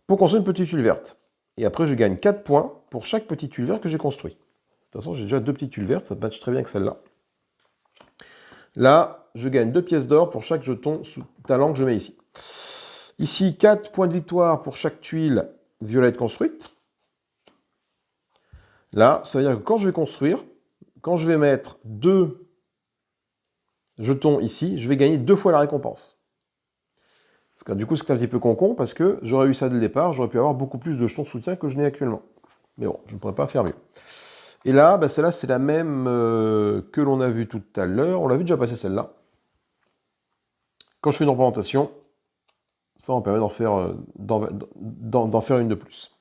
Pour construire une petite tuile verte. Et après, je gagne 4 points pour chaque petite tuile verte que j'ai construit. De toute façon, j'ai déjà 2 petites tuiles vertes, ça matche très bien avec celle-là. Là, je gagne 2 pièces d'or pour chaque jeton sous talent que je mets ici. Ici, 4 points de victoire pour chaque tuile violette construite. Là, ça veut dire que quand je vais construire, quand je vais mettre 2 jetons ici, je vais gagner 2 fois la récompense. Parce que, du coup, c'est un petit peu con parce que j'aurais eu ça dès le départ, j'aurais pu avoir beaucoup plus de jetons de soutien que je n'ai actuellement. Mais bon, je ne pourrais pas faire mieux. Et là, bah, celle-là, c'est la même que l'on a vue tout à l'heure. On l'a vu déjà passer celle-là. Quand je fais une représentation, ça me permet d'en faire une de plus.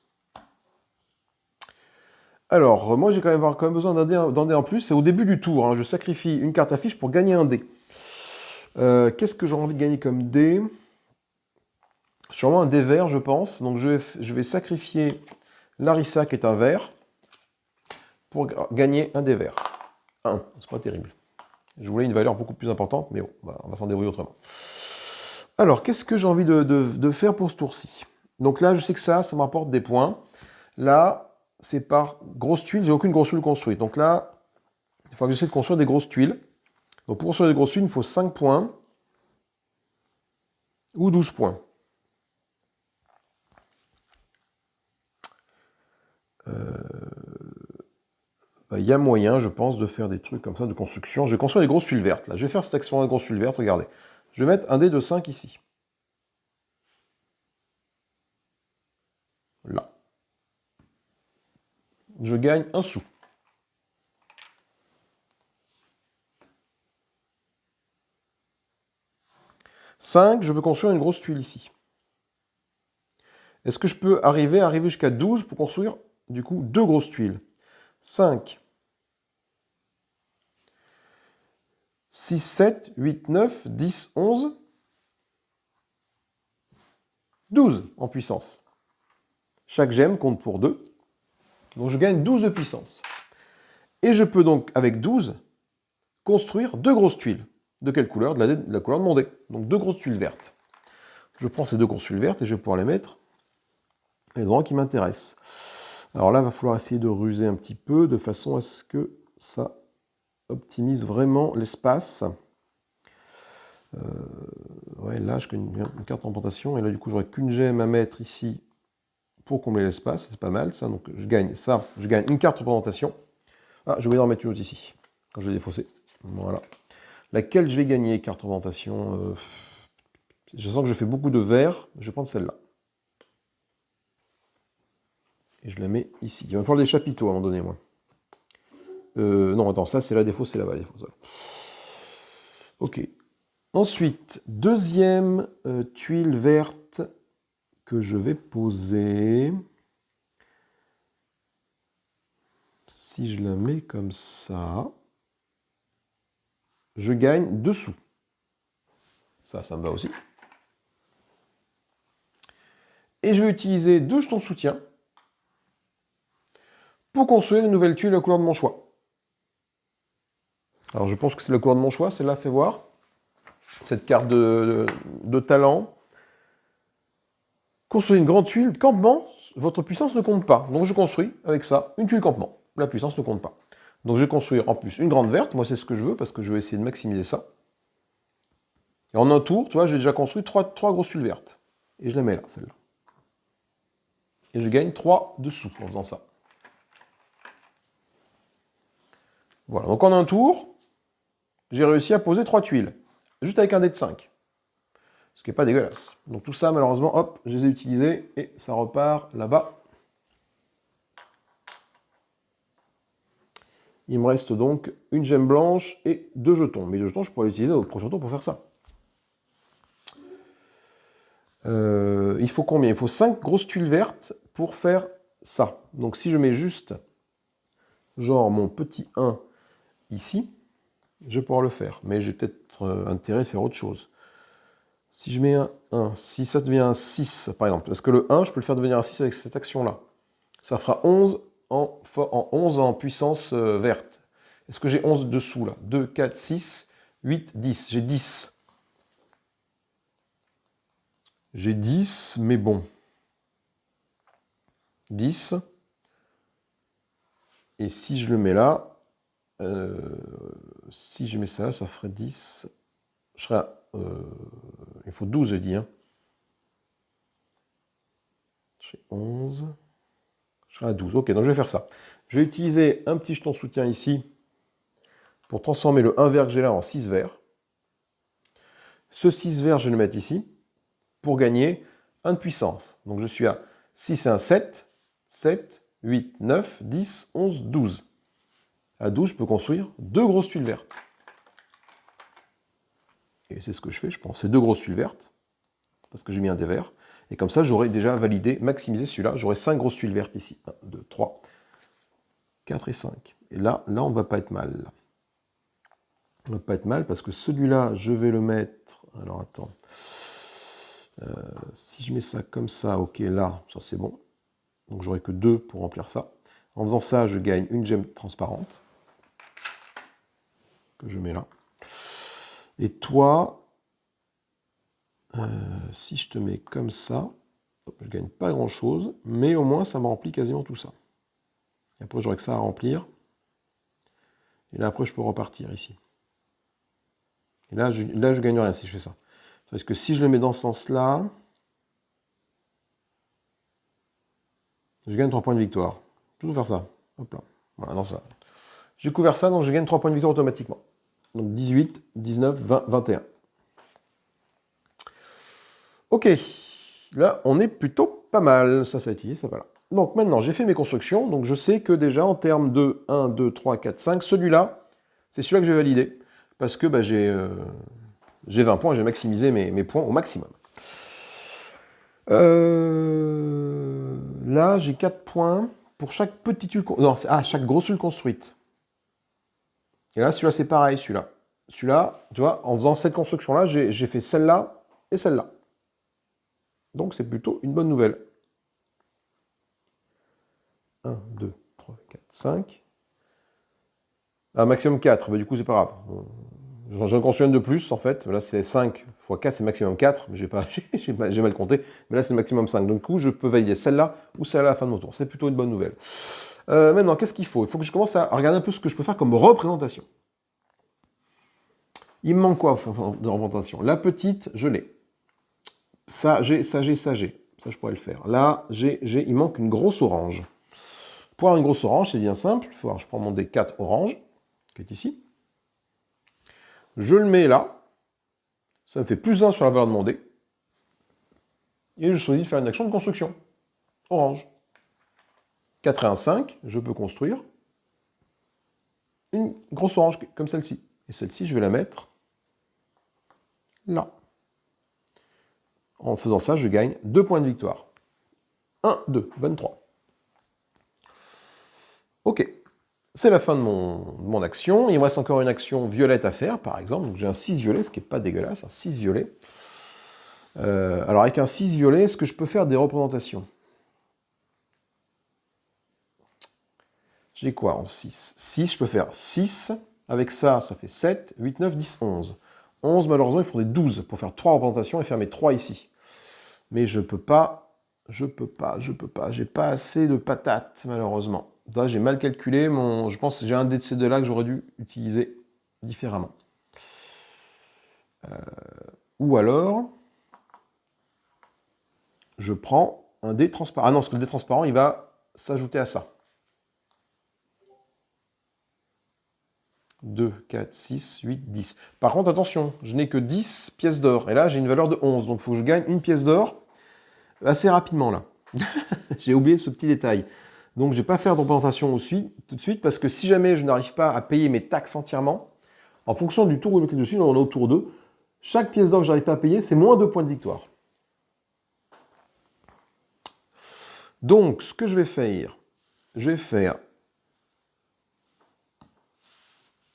Alors, moi, j'ai quand même besoin d'un dé en plus. C'est au début du tour. Hein. Je sacrifie une carte affiche pour gagner un dé. Qu'est-ce que j'aurais envie de gagner comme dé? Sûrement un dé vert, je pense. Donc, je vais sacrifier Larissa, qui est un vert, pour gagner un dé vert. 1, c'est pas terrible. Je voulais une valeur beaucoup plus importante, mais bon, on va s'en débrouiller autrement. Alors, qu'est-ce que j'ai envie de faire pour ce tour-ci? Donc là, je sais que ça me rapporte des points. Là, c'est par grosse tuile, j'ai aucune grosse tuile construite. Donc là, il faut que j'essaie de construire des grosses tuiles. Donc pour construire des grosses tuiles, il me faut 5 points ou 12 points. Il y a moyen, je pense, de faire des trucs comme ça de construction. Je vais construire des grosses tuiles vertes. Là. Je vais faire cette action de grosses tuiles vertes, regardez. Je vais mettre un dé de 5 ici. Là. Je gagne 1 sou. « 5, je peux construire une grosse tuile ici. Est-ce que je peux arriver jusqu'à 12 pour construire, du coup, 2 grosses tuiles? 5, 6, 7, 8, 9, 10, 11, 12 en puissance. Chaque gemme compte pour 2. Donc je gagne 12 de puissance. Et je peux donc, avec 12, construire 2 grosses tuiles. De quelle couleur? De la couleur de mon dé. Donc 2 grosses tuiles vertes. Je prends ces 2 grosses tuiles vertes et je vais pouvoir les mettre à les endroits qui m'intéressent. Alors là, il va falloir essayer de ruser un petit peu de façon à ce que ça optimise vraiment l'espace. Ouais, là, je gagne une carte en plantation. Et là, du coup, j'aurais qu'une gemme à mettre ici pour combler l'espace. C'est pas mal, ça. Donc, je gagne ça. Je gagne une carte de représentation. Ah, j'ai oublié d'en mettre une autre ici, quand je vais défausser. Voilà. Laquelle je vais gagner, carte de représentation je sens que je fais beaucoup de vert. Je vais prendre celle-là. Et je la mets ici. Il va me falloir des chapiteaux à un moment donné, moi. Non, attends, ça, c'est la défausse, c'est là-bas, la défausse. Ok. Ensuite, deuxième tuile verte que je vais poser. Si je la mets comme ça, je gagne 2 sous. Ça me va aussi. Et je vais utiliser 2 jetons de soutien pour construire une nouvelle tuile à la couleur de mon choix. Alors je pense que c'est la couleur de mon choix, celle-là, fais voir. Cette carte de talent. Construire une grande tuile campement, votre puissance ne compte pas. Donc je construis avec ça une tuile campement. La puissance ne compte pas. Donc je vais construire en plus une grande verte. Moi c'est ce que je veux parce que je vais essayer de maximiser ça. Et en un tour, tu vois, j'ai déjà construit 3 grosses tuiles vertes. Et je les mets là, celle-là. Et je gagne 3 de sous en faisant ça. Voilà, donc en un tour, j'ai réussi à poser 3 tuiles. Juste avec un dé de 5. Ce qui n'est pas dégueulasse. Donc tout ça, malheureusement, hop, je les ai utilisés et ça repart là-bas. Il me reste donc une gemme blanche et 2 jetons. Mais 2 jetons, je pourrais l'utiliser au prochain tour pour faire ça. Il faut combien? Il faut 5 grosses tuiles vertes pour faire ça. Donc si je mets juste, genre mon petit 1 ici, je vais pouvoir le faire. Mais j'ai peut-être intérêt de faire autre chose. Si je mets un 1, si ça devient un 6, par exemple, parce que le 1, je peux le faire devenir un 6 avec cette action-là. Ça fera 11 en puissance verte. Est-ce que j'ai 11 dessous, là? 2, 4, 6, 8, 10. J'ai 10. J'ai 10, mais bon. 10. Et si je le mets là, si je mets ça, ça ferait 10. Je serai à, il faut 12, j'ai dit. Hein. J'ai 11. Je serai à 12. Ok, donc je vais faire ça. Je vais utiliser un petit jeton soutien ici pour transformer le 1 vert que j'ai là en 6 vert. Ce 6 vert, je vais le mettre ici pour gagner 1 de puissance. Donc je suis à 6 et 1, 7, 7, 8, 9, 10, 11, 12. À 12, je peux construire 2 grosses tuiles vertes. Et c'est ce que je fais, je prends ces 2 grosses tuiles vertes, parce que j'ai mis un des verts, et comme ça, j'aurai déjà validé, maximisé celui-là. J'aurai 5 grosses tuiles vertes ici. 1, 2, 3, 4 et 5. Et là on ne va pas être mal. On ne va pas être mal, parce que celui-là, je vais le mettre... Alors, attends. Si je mets ça comme ça, ok, là, ça c'est bon. Donc j'aurai que 2 pour remplir ça. En faisant ça, je gagne une gemme transparente, que je mets là. Et toi, si je te mets comme ça, je ne gagne pas grand-chose, mais au moins ça me remplit quasiment tout ça. Et après, j'aurai que ça à remplir. Et là, après, je peux repartir ici. Et là, je gagne rien si je fais ça. Parce que si je le mets dans ce sens-là, je gagne 3 points de victoire. Toujours faire ça. Hop là. Voilà, dans ça. J'ai couvert ça, donc je gagne 3 points de victoire automatiquement. Donc 18, 19, 20, 21. Ok. Là, on est plutôt pas mal. Ça a été, ça va là. Donc maintenant, j'ai fait mes constructions. Donc je sais que déjà, en termes de 1, 2, 3, 4, 5, celui-là, c'est celui-là que je vais valider. Parce que bah, j'ai 20 points, j'ai maximisé mes points au maximum. Là, j'ai 4 points pour chaque petite tuile... Non, chaque grosse tuile construite. Et là, celui-là, c'est pareil, celui-là. Celui-là, tu vois, en faisant cette construction-là, j'ai fait celle-là et celle-là. Donc, c'est plutôt une bonne nouvelle. 1, 2, 3, 4, 5. Un maximum 4. Bah, du coup, c'est pas grave. J'en construis un de plus, en fait. Là, c'est 5 x 4, c'est maximum 4. Mais j'ai mal compté. Mais là, c'est maximum 5. Donc, du coup, je peux valider celle-là ou celle-là à la fin de mon tour. C'est plutôt une bonne nouvelle. Maintenant, qu'est-ce qu'il faut? Il faut que je commence à regarder un peu ce que je peux faire comme représentation. Il me manque quoi de représentation? La petite, je l'ai. Ça, j'ai. Ça, je pourrais le faire. Là, il manque une grosse orange. Pour avoir une grosse orange, c'est bien simple. Je prends mon D4 orange, qui est ici. Je le mets là. Ça me fait plus 1 sur la valeur de mon dé. Et je choisis de faire une action de construction. Orange. 4 et 1, 5. Je peux construire une grosse orange comme celle-ci. Et celle-ci, je vais la mettre là. En faisant ça, je gagne 2 points de victoire. 1, 2, 23. Ok. C'est la fin de mon action. Il me reste encore une action violette à faire, par exemple. Donc j'ai un 6 violet, ce qui n'est pas dégueulasse, un 6 violet. Alors avec un 6 violet, est-ce que je peux faire des représentations? J'ai quoi en 6? 6, je peux faire 6. Avec ça, ça fait 7, 8, 9, 10, 11. 11, malheureusement, il faudrait 12 pour faire 3 représentations et faire mes 3 ici. Mais je peux pas. J'ai pas assez de patates, malheureusement. Là, j'ai mal calculé. Je pense que j'ai un dé de ces deux-là que j'aurais dû utiliser différemment. Ou alors, je prends un dé transparent. Ah non, parce que le dé transparent, il va s'ajouter à ça. 2, 4, 6, 8, 10. Par contre, attention, je n'ai que 10 pièces d'or. Et là, j'ai une valeur de 11. Donc, il faut que je gagne une pièce d'or assez rapidement, là. J'ai oublié ce petit détail. Donc, je ne vais pas faire de représentation tout de suite, parce que si jamais je n'arrive pas à payer mes taxes entièrement, en fonction du tour où je suis, on est au tour 2, chaque pièce d'or que je n'arrive pas à payer, c'est moins 2 points de victoire. Donc, ce que je vais faire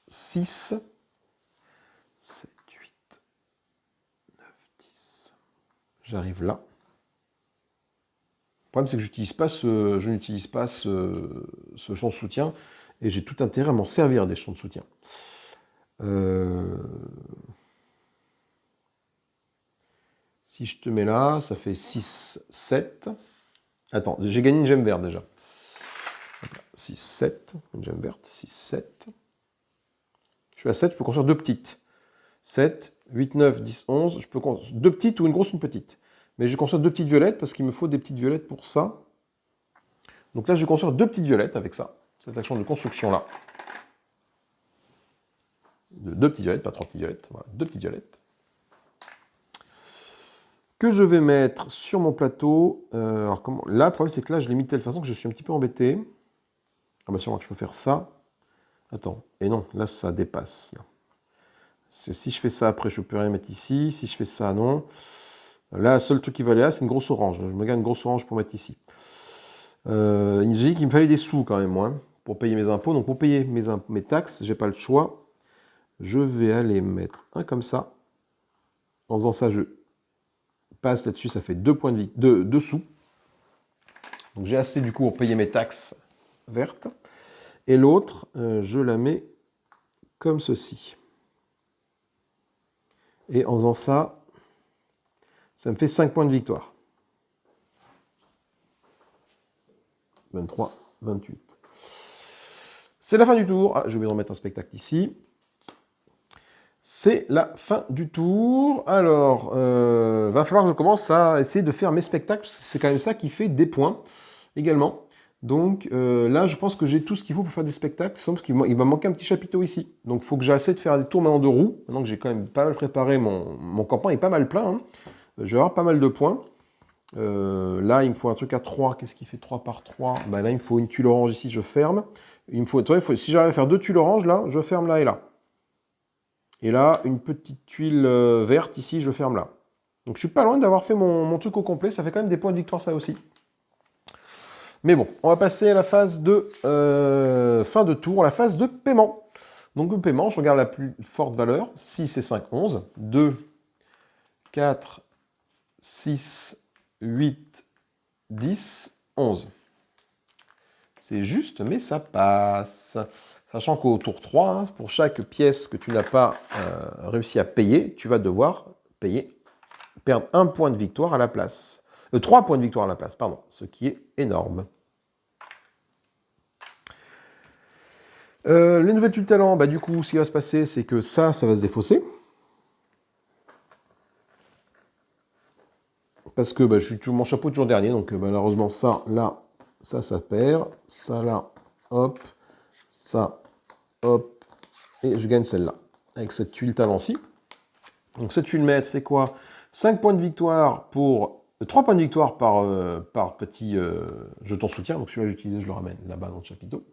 6, 7, 8, 9, 10. J'arrive là. Le problème, c'est que je n'utilise pas ce champ de soutien, et j'ai tout intérêt à m'en servir des champs de soutien. Si je te mets là, ça fait 6, 7. Attends, j'ai gagné une gemme verte déjà. 6, 7, une gemme verte, 6, 7. Je suis à 7, je peux construire deux petites. 7, 8, 9, 10, 11. Je peux construire deux petites ou une grosse ou une petite. Mais je vais construire deux petites violettes parce qu'il me faut des petites violettes pour ça. Donc là, je vais construire deux petites violettes avec ça. Cette action de construction là. Deux petites violettes, pas trois petites violettes. Voilà, deux petites violettes. Que je vais mettre sur mon plateau. Alors là, le problème, c'est que là, je l'ai mis de telle façon que je suis un petit peu embêté. Ah bah sûrement que je peux faire ça. Attends, et non, là, ça dépasse. Là. Si je fais ça après, je ne peux rien mettre ici. Si je fais ça, non. Là, le seul truc qui va aller là, c'est une grosse orange. Je me gagne une grosse orange pour mettre ici. J'ai dit qu'il me fallait des sous quand même, moi, pour payer mes impôts. Donc pour payer mes taxes, j'ai pas le choix. Je vais aller mettre un comme ça. En faisant ça, je passe là-dessus, ça fait 2 points de vie, 2 sous. Donc j'ai assez du coup pour payer mes taxes vertes. Et l'autre, je la mets comme ceci. Et en faisant ça, ça me fait 5 points de victoire. 23, 28. C'est la fin du tour. Ah, je vais remettre un spectacle ici. C'est la fin du tour. Alors, va falloir que je commence à essayer de faire mes spectacles. C'est quand même ça qui fait des points également. Donc là, je pense que j'ai tout ce qu'il faut pour faire des spectacles. Sauf qu'il va manquer un petit chapiteau ici. Donc il faut que j'essaie de faire des tours maintenant de roues. Maintenant que j'ai quand même pas mal préparé, mon campement est pas mal plein. Hein. Je vais avoir pas mal de points. Là, il me faut un truc à 3. Qu'est-ce qui fait 3 par 3 ? Là, il me faut une tuile orange ici, je ferme. Si j'arrive à faire 2 tuiles oranges, là, je ferme là et là. Et là, une petite tuile verte ici, je ferme là. Donc je suis pas loin d'avoir fait mon truc au complet. Ça fait quand même des points de victoire, ça aussi. Mais bon, on va passer à la phase de fin de tour, la phase de paiement. Donc le paiement, je regarde la plus forte valeur. 6 et 5, 11. 2, 4, 6, 8, 10, 11. C'est juste, mais ça passe. Sachant qu'au tour 3, hein, pour chaque pièce que tu n'as pas réussi à payer, tu vas devoir perdre 1 point de victoire à la place. 3 points de victoire à la place, pardon, ce qui est énorme. Les nouvelles tuiles talent, du coup, ce qui va se passer, c'est que ça va se défausser. Parce que mon chapeau est toujours dernier, donc malheureusement, ça, là, ça perd. Ça, là, hop, ça, hop, et je gagne celle-là, avec cette tuile talent-ci. Donc cette tuile maître, c'est quoi ? 5 points de victoire pour... 3 points de victoire par petit jeton soutien. Donc celui-là, j'utilise, je le ramène là-bas dans le chapiteau.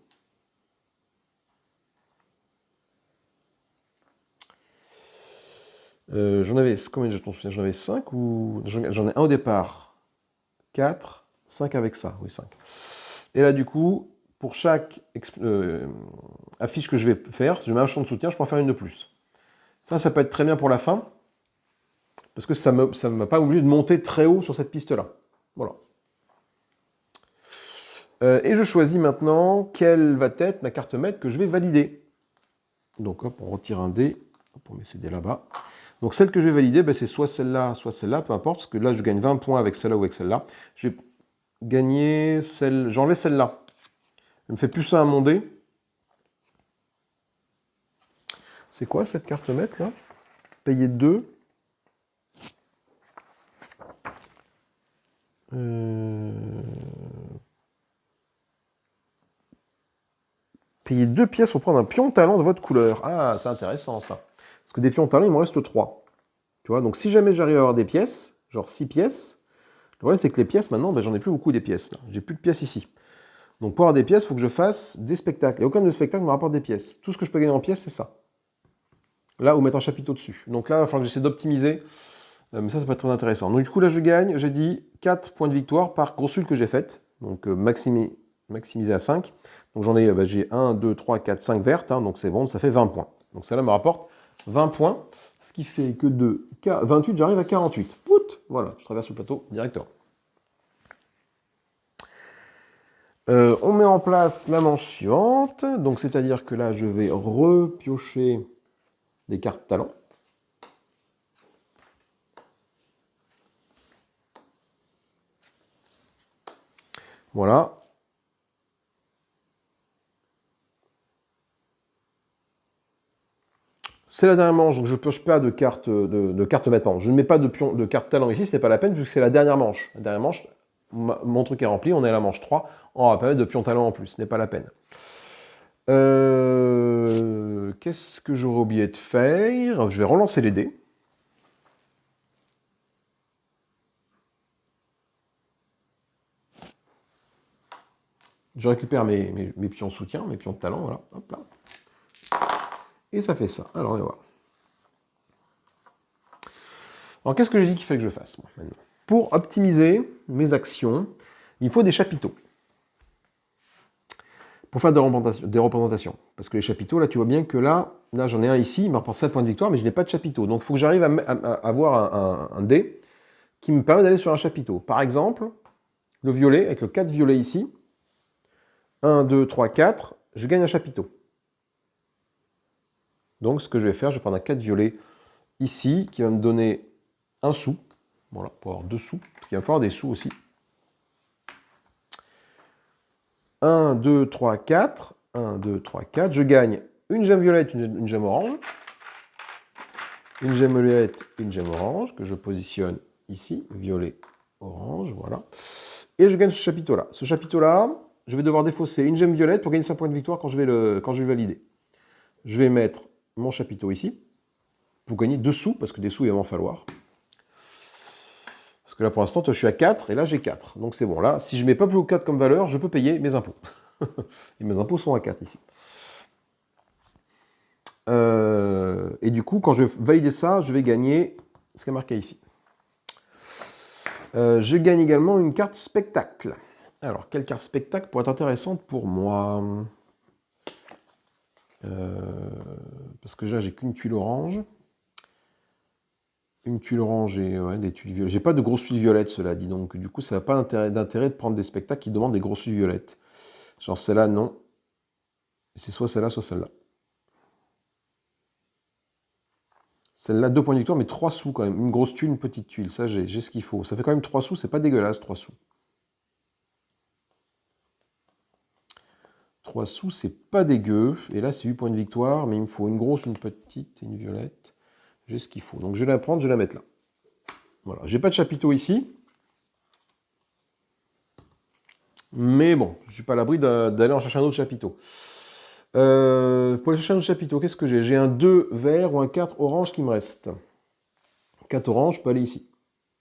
J'en avais combien de jetons soutien ? J'en avais 5 ou... J'en ai un au départ. 4, 5 avec ça, oui 5. Et là du coup, pour chaque affiche que je vais faire, si je mets un jeton de soutien, je peux en faire une de plus. Ça peut être très bien pour la fin, parce que ça ne m'a pas obligé de monter très haut sur cette piste-là. Voilà. Et je choisis maintenant quelle va être ma carte maître que je vais valider. Donc hop, on retire un dé, on met ces dés là-bas. Donc celle que je vais valider, c'est soit celle-là, peu importe, parce que là je gagne 20 points avec celle-là ou avec celle-là. J'ai gagné celle, j'enlève celle-là. Elle me fait plus 1 à mon dé. C'est quoi cette carte maître là ? Payer 2. Payer 2 pièces pour prendre un pion talent de votre couleur. Ah, c'est intéressant ça. Parce que des pions talent, il m'en reste 3. Tu vois, donc si jamais j'arrive à avoir des pièces, genre 6 pièces, le problème c'est que les pièces maintenant, j'en ai plus beaucoup des pièces. J'ai plus de pièces ici. Donc pour avoir des pièces, il faut que je fasse des spectacles. Et aucun de spectacles me rapporte des pièces. Tout ce que je peux gagner en pièces, c'est ça. Là, ou mettre un chapiteau dessus. Donc là, il va falloir que j'essaie d'optimiser. Mais ça peut être très intéressant. Donc du coup, là, je gagne, j'ai dit 4 points de victoire par grosse huile que j'ai faite. Donc maximisé à 5. Donc j'en ai, j'ai 1, 2, 3, 4, 5 vertes. Hein, donc c'est bon, ça fait 20 points. Donc ça là me rapporte 20 points. Ce qui fait que de 28, j'arrive à 48. Pout, voilà, je traverse le plateau directement. On met en place la manche suivante. Donc c'est-à-dire que là, je vais repiocher des cartes talent. Voilà. C'est la dernière manche, donc je ne pioche pas de cartes maintenant. Je ne mets pas de carte talent ici, ce n'est pas la peine, vu que c'est la dernière manche. La dernière manche, mon truc est rempli, on est à la manche 3, on va pas mettre de pion talent en plus, ce n'est pas la peine. Qu'est-ce que j'aurais oublié de faire? Je vais relancer les dés. Je récupère mes pions soutien, mes pions de talent, voilà. Hop là. Et ça fait ça. Alors, on va voir. Alors, qu'est-ce que j'ai dit qu'il fallait que je fasse, moi, maintenant? Pour optimiser mes actions, il faut des chapiteaux. Pour faire des représentations. Parce que les chapiteaux, là, tu vois bien que là j'en ai un ici, il me rapporte 7 points de victoire, mais je n'ai pas de chapiteau. Donc, il faut que j'arrive à avoir un dé qui me permet d'aller sur un chapiteau. Par exemple, le violet, avec le 4 violet ici, 1, 2, 3, 4, je gagne un chapiteau. Donc, ce que je vais faire, je vais prendre un 4 violet ici, qui va me donner un sou. Voilà, pour avoir 2 sous, parce qu'il va me falloir des sous aussi. 1, 2, 3, 4. 1, 2, 3, 4. Je gagne une gemme violette, une gemme orange. Une gemme violette, une gemme orange, que je positionne ici. Violet, orange, voilà. Et je gagne ce chapiteau-là. Ce chapiteau-là, je vais devoir défausser une gemme violette pour gagner 5 points de victoire quand je vais le valider. Je vais mettre mon chapiteau ici, pour gagner 2 sous, parce que des sous, il va m'en falloir. Parce que là, pour l'instant, je suis à 4, et là, j'ai 4. Donc c'est bon. Là, si je ne mets pas plus haut 4 comme valeur, je peux payer mes impôts. Et mes impôts sont à 4 ici. Et du coup, quand je vais valider ça, je vais gagner ce qui est marqué ici. Je gagne également une carte spectacle. Alors, quelle carte spectacle pourrait être intéressante pour moi? Parce que là, j'ai qu'une tuile orange. Une tuile orange et des tuiles violettes. J'ai pas de grosses tuiles violettes, cela dit. Donc, du coup, ça n'a pas d'intérêt de prendre des spectacles qui demandent des grosses tuiles violettes. Genre celle-là, non. C'est soit celle-là, soit celle-là. Celle-là, 2 points de victoire, mais 3 sous quand même. Une grosse tuile, une petite tuile. Ça, j'ai ce qu'il faut. Ça fait quand même 3 sous, c'est pas dégueulasse, 3 sous. 3 sous, c'est pas dégueu. Et là, c'est 8 points de victoire, mais il me faut une grosse, une petite et une violette. J'ai ce qu'il faut. Donc je vais la prendre, je vais la mettre là. Voilà. J'ai pas de chapiteau ici. Mais bon, je suis pas à l'abri d'aller en chercher un autre chapiteau. Pour aller chercher un autre chapiteau, qu'est-ce que j'ai? J'ai un 2 vert ou un 4 orange qui me reste. 4 orange, je peux aller ici.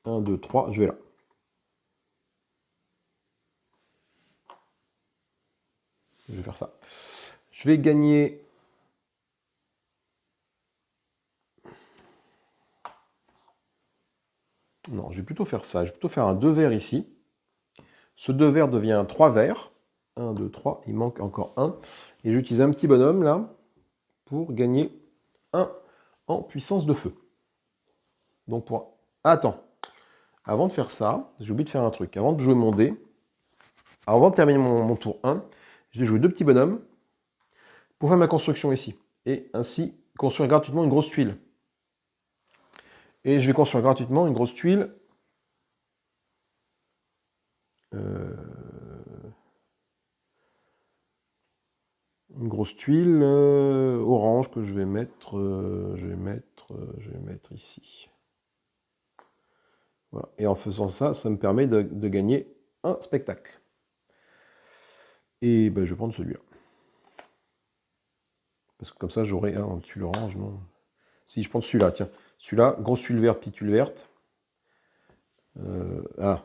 1, 2, 3, je vais là. Je vais faire ça. Je vais gagner... Non, je vais plutôt faire ça. Je vais plutôt faire un 2 vert ici. Ce 2 vert devient un 3 vert. 1, 2, 3, il manque encore un. Et j'utilise un petit bonhomme là pour gagner 1 en puissance de feu. Donc pour... Attends. Avant de faire ça, j'ai oublié de faire un truc. Avant de jouer mon dé, avant de terminer mon tour 1, je vais jouer 2 petits bonhommes pour faire ma construction ici. Et ainsi construire gratuitement une grosse tuile. Et je vais construire gratuitement une grosse tuile. Une grosse tuile orange que je vais mettre, ici. Voilà. Et en faisant ça, ça me permet de gagner un spectacle. Et ben, je vais prendre celui-là. Parce que comme ça, j'aurai un tuile orange, non? Si, je prends celui-là, tiens. Celui-là, grosse tuile verte, petite tuile verte.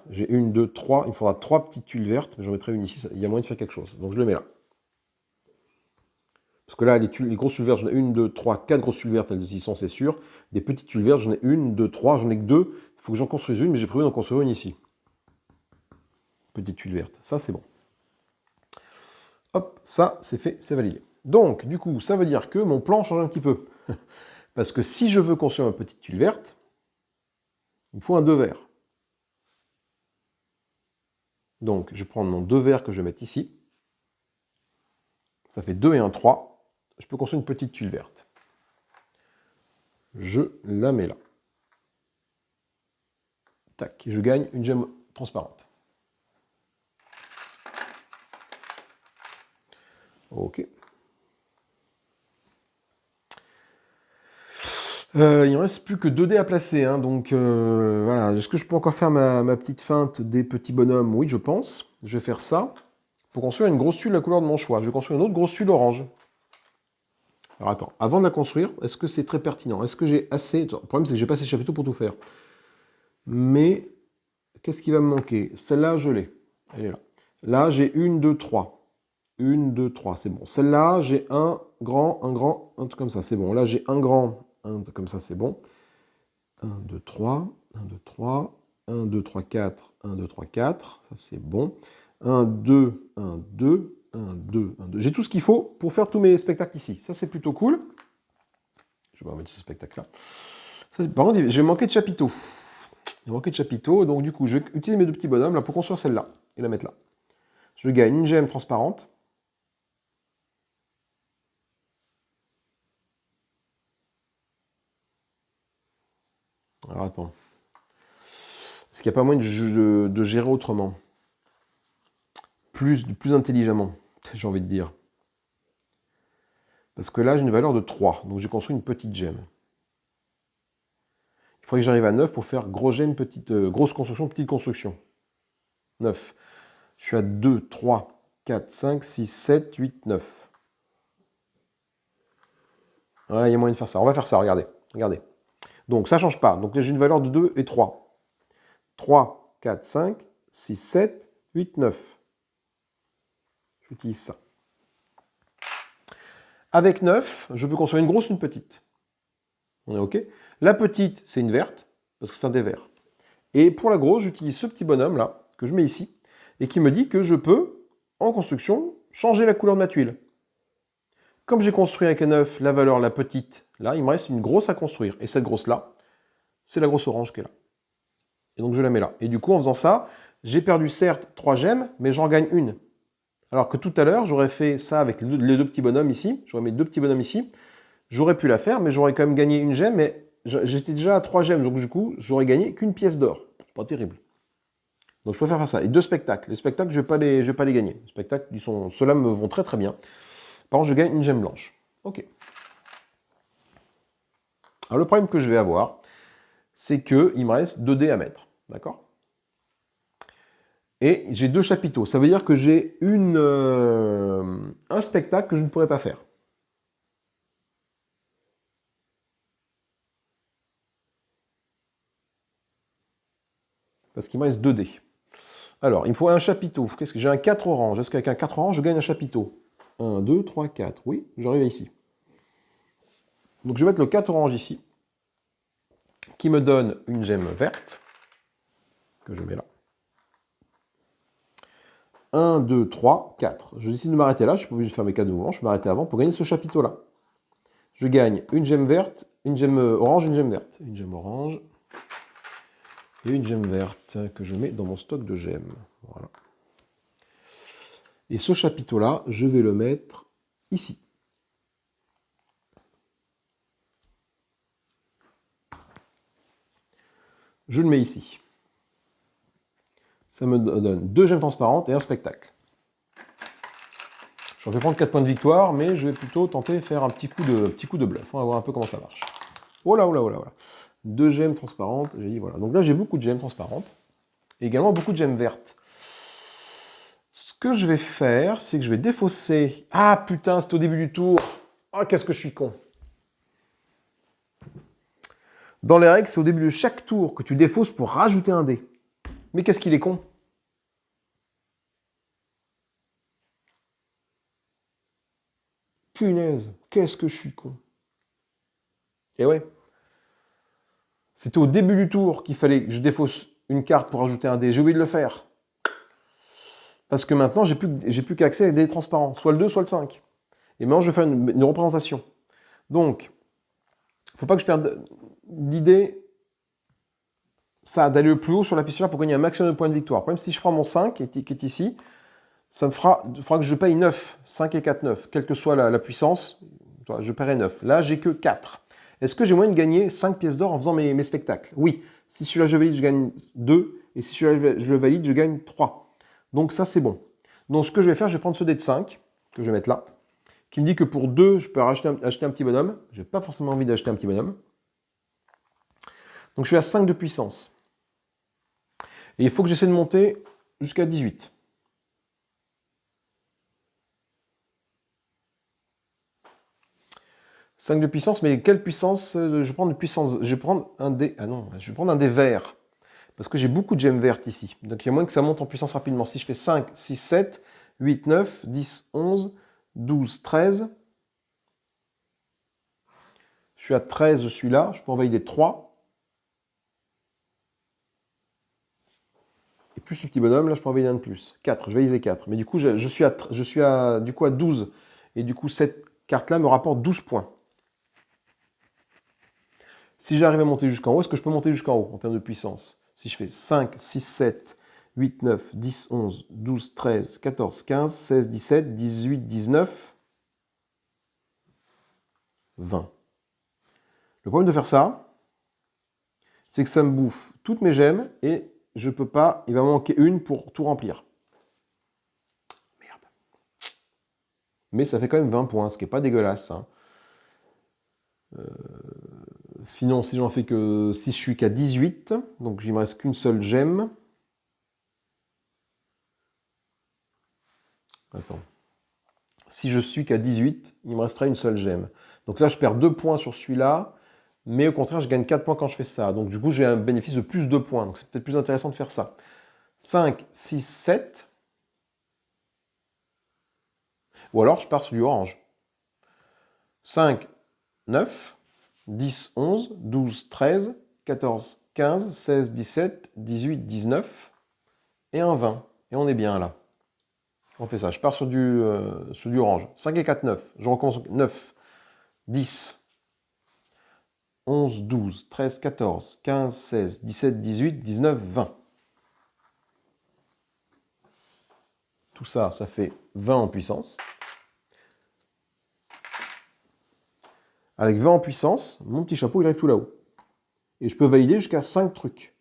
j'ai 1, 2, 3. Il me faudra 3 petites tuiles vertes. J'en mettrai une ici. Il y a moyen de faire quelque chose. Donc je le mets là. Parce que là, les grosses tuiles vertes, j'en ai 1, 2, 3, 4 grosses tuiles vertes, elles y sont, c'est sûr. Des petites tuiles vertes, j'en ai 1, 2, 3, j'en ai que 2. Il faut que j'en construise une, mais j'ai prévu d'en construire une ici. Petite tuile verte. Ça, c'est bon. Hop, ça, c'est fait, c'est validé. Donc, du coup, ça veut dire que mon plan change un petit peu. Parce que si je veux construire ma petite tuile verte, il me faut un 2 vert. Donc, je vais prendre mon 2 verts que je vais mettre ici. Ça fait 2 et un 3. Je peux construire une petite tuile verte. Je la mets là. Tac, je gagne une gemme transparente. Ok. Il ne me reste plus que 2 dés à placer, hein, donc voilà. Est-ce que je peux encore faire ma petite feinte des petits bonhommes? Oui, je pense. Je vais faire ça pour construire une grosse tuile de la couleur de mon choix. Je vais construire une autre grosse tuile orange. Alors attends, avant de la construire, est-ce que c'est très pertinent? Est-ce que j'ai assez... Le problème, c'est que j'ai pas assez de chapiteaux pour tout faire. Mais, qu'est-ce qui va me manquer? Celle-là, je l'ai. Elle est là. Là, j'ai 1, 2, 3. 1, 2, 3, c'est bon. Celle-là, j'ai un truc comme ça, c'est bon. Là, j'ai un truc comme ça, c'est bon. 1, 2, 3, 1, 2, 3, 1, 2, 3, 4, 1, 2, 3, 4, ça c'est bon. 1, 2, 1, 2, 1, 2, 1, 2. J'ai tout ce qu'il faut pour faire tous mes spectacles ici. Ça, c'est plutôt cool. Je vais remettre ce spectacle-là. Par contre, j'ai manqué de chapiteaux. J'ai manqué de chapiteaux, donc du coup, je vais utiliser mes 2 petits bonhommes là pour construire celle-là et la mettre là. Je gagne une gemme transparente. Alors attends. Est-ce qu'il n'y a pas moyen de gérer autrement? Plus intelligemment, j'ai envie de dire. Parce que là, j'ai une valeur de 3. Donc j'ai construit une petite gemme. Il faudrait que j'arrive à 9 pour faire grosse construction, petite construction. 9. Je suis à 2, 3, 4, 5, 6, 7, 8, 9. Ouais, il y a moyen de faire ça. On va faire ça, regardez. Regardez. Donc ça ne change pas. Donc j'ai une valeur de 2 et 3. 3, 4, 5, 6, 7, 8, 9. J'utilise ça. Avec 9, je peux construire une grosse, une petite. On est OK? La petite, c'est une verte, parce que c'est un dé vert. Et pour la grosse, j'utilise ce petit bonhomme-là, que je mets ici, et qui me dit que je peux, en construction, changer la couleur de ma tuile. Comme j'ai construit avec un 9 la valeur, la petite, là, il me reste une grosse à construire. Et cette grosse-là, c'est la grosse orange qui est là. Et donc je la mets là. Et du coup, en faisant ça, j'ai perdu certes 3 gemmes, mais j'en gagne une. Alors que tout à l'heure, j'aurais fait ça avec les 2 petits bonhommes ici. J'aurais mis 2 petits bonhommes ici. J'aurais pu la faire, mais j'aurais quand même gagné une gemme. Mais j'étais déjà à 3 gemmes, donc du coup, j'aurais gagné qu'une pièce d'or. C'est pas terrible. Donc je préfère faire ça. Et 2 spectacles. Les spectacles, je ne vais pas les gagner. Les spectacles, ceux-là me vont très très bien. Par contre, je gagne une gemme blanche. Ok. Alors le problème que je vais avoir, c'est qu'il me reste 2 dés à mettre. D'accord? Et j'ai 2 chapiteaux. Ça veut dire que j'ai un spectacle que je ne pourrais pas faire. Parce qu'il me reste 2 dés. Alors, il me faut un chapiteau. Qu'est-ce que j'ai? Un 4 orange. Est-ce qu'avec un 4 orange, je gagne un chapiteau? 1, 2, 3, 4. Oui, j'arrive ici. Donc je vais mettre le 4 orange ici, qui me donne une gemme verte, que je mets là. 1, 2, 3, 4. Je décide de m'arrêter là, je ne suis pas obligé de faire mes 4 mouvements, je vais m'arrêter avant pour gagner ce chapiteau-là. Je gagne une gemme verte, une gemme orange, une gemme verte. Une gemme orange et une gemme verte que je mets dans mon stock de gemmes. Voilà. Et ce chapiteau-là, je vais le mettre ici. Je le mets ici. Ça me donne 2 gemmes transparentes et un spectacle. Je vais prendre 4 points de victoire, mais je vais plutôt tenter de faire un petit coup de bluff. On va voir un peu comment ça marche. Oh là, oh là, oh là, oh là. 2 gemmes transparentes, j'ai dit voilà. Donc là, j'ai beaucoup de gemmes transparentes. Et également beaucoup de gemmes vertes. Ce que je vais faire, c'est que je vais défausser... Ah putain, c'est au début du tour. Ah, qu'est-ce que je suis con. Dans les règles, c'est au début de chaque tour que tu défausses pour rajouter un dé. Mais qu'est-ce qu'il est con? Punaise, qu'est-ce que je suis con. Et ouais. C'était au début du tour qu'il fallait que je défausse une carte pour ajouter un dé. J'ai oublié de le faire. Parce que maintenant, j'ai plus qu'accès à des dés transparents. Soit le 2, soit le 5. Et maintenant, je vais faire une représentation. Donc, il ne faut pas que je perde l'idée, ça, d'aller le plus haut sur la piste pour gagner un maximum de points de victoire. Même si je prends mon 5, qui est ici, ça me fera, il faudra que je paye 9. 5 et 4, 9. Quelle que soit la puissance, je paierai 9. Là, j'ai que 4. Est-ce que j'ai moyen de gagner 5 pièces d'or en faisant mes spectacles? Oui. Si celui-là je valide, je gagne 2. Et si celui-là je le valide, je gagne 3. Donc ça, c'est bon. Donc ce que je vais faire, je vais prendre ce dé de 5, que je vais mettre là, qui me dit que pour 2, je peux acheter un petit bonhomme. Je n'ai pas forcément envie d'acheter un petit bonhomme. Donc je suis à 5 de puissance. Et il faut que j'essaie de monter jusqu'à 18. « 5 de puissance, mais quelle puissance? Je vais prendre une puissance. Je vais prendre un dé. Ah non, je vais prendre un dé vert. Parce que j'ai beaucoup de gemmes vertes ici. Donc il y a moyen que ça monte en puissance rapidement. Si je fais 5, 6, 7, 8, 9, 10, 11, 12, 13. Je suis à 13, je suis là. Je peux en valider 3. Et plus ce petit bonhomme, là, je peux en valider un de plus. 4, je valide 4. Mais du coup, je suis à 12. Et du coup, cette carte-là me rapporte 12 points. Si j'arrive à monter jusqu'en haut, est-ce que je peux monter jusqu'en haut en termes de puissance? Si je fais 5, 6, 7, 8, 9, 10, 11, 12, 13, 14, 15, 16, 17, 18, 19, 20. Le problème de faire ça, c'est que ça me bouffe toutes mes gemmes et je peux pas, il va me manquer une pour tout remplir. Merde. Mais ça fait quand même 20 points, ce qui n'est pas dégueulasse. Hein. Sinon, si j'en fais que si je suis qu'à 18, donc il ne me reste qu'une seule gemme. Attends. Si je suis qu'à 18, il me restera une seule gemme. Donc là, je perds 2 points sur celui-là, mais au contraire, je gagne 4 points quand je fais ça. Donc du coup, j'ai un bénéfice de plus 2 points. Donc c'est peut-être plus intéressant de faire ça. 5, 6, 7. Ou alors, je pars sur du orange. 5, 9, 10, 11, 12, 13, 14, 15, 16, 17, 18, 19 et un 20. Et on est bien là. On fait ça. Je pars sur du orange. 5 et 4, 9. Je recommence 9, 10, 11, 12, 13, 14, 15, 16, 17, 18, 19, 20. Tout ça, ça fait 20 en puissance. Avec 20 en puissance, mon petit chapeau, il arrive tout là-haut. Et je peux valider jusqu'à 5 trucs.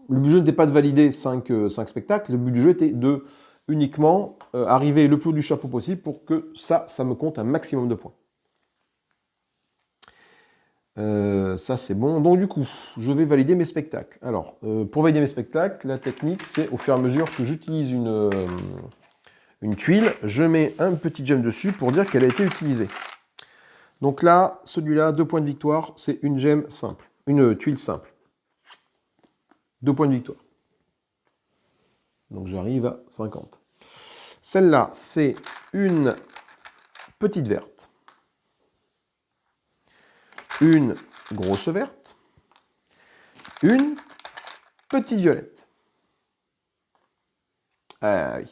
Le but du jeu n'était pas de valider 5 spectacles, le but du jeu était de uniquement arriver le plus haut du chapeau possible pour que ça me compte un maximum de points. Ça c'est bon. Donc du coup, je vais valider mes spectacles. Alors, pour valider mes spectacles, la technique, c'est au fur et à mesure que j'utilise une tuile, je mets un petit gemme dessus pour dire qu'elle a été utilisée. Donc là, celui-là, 2 points de victoire, c'est une gemme simple, une tuile simple. 2 points de victoire. Donc j'arrive à 50. Celle-là, c'est une petite verte, une grosse verte, une petite violette. Ah oui.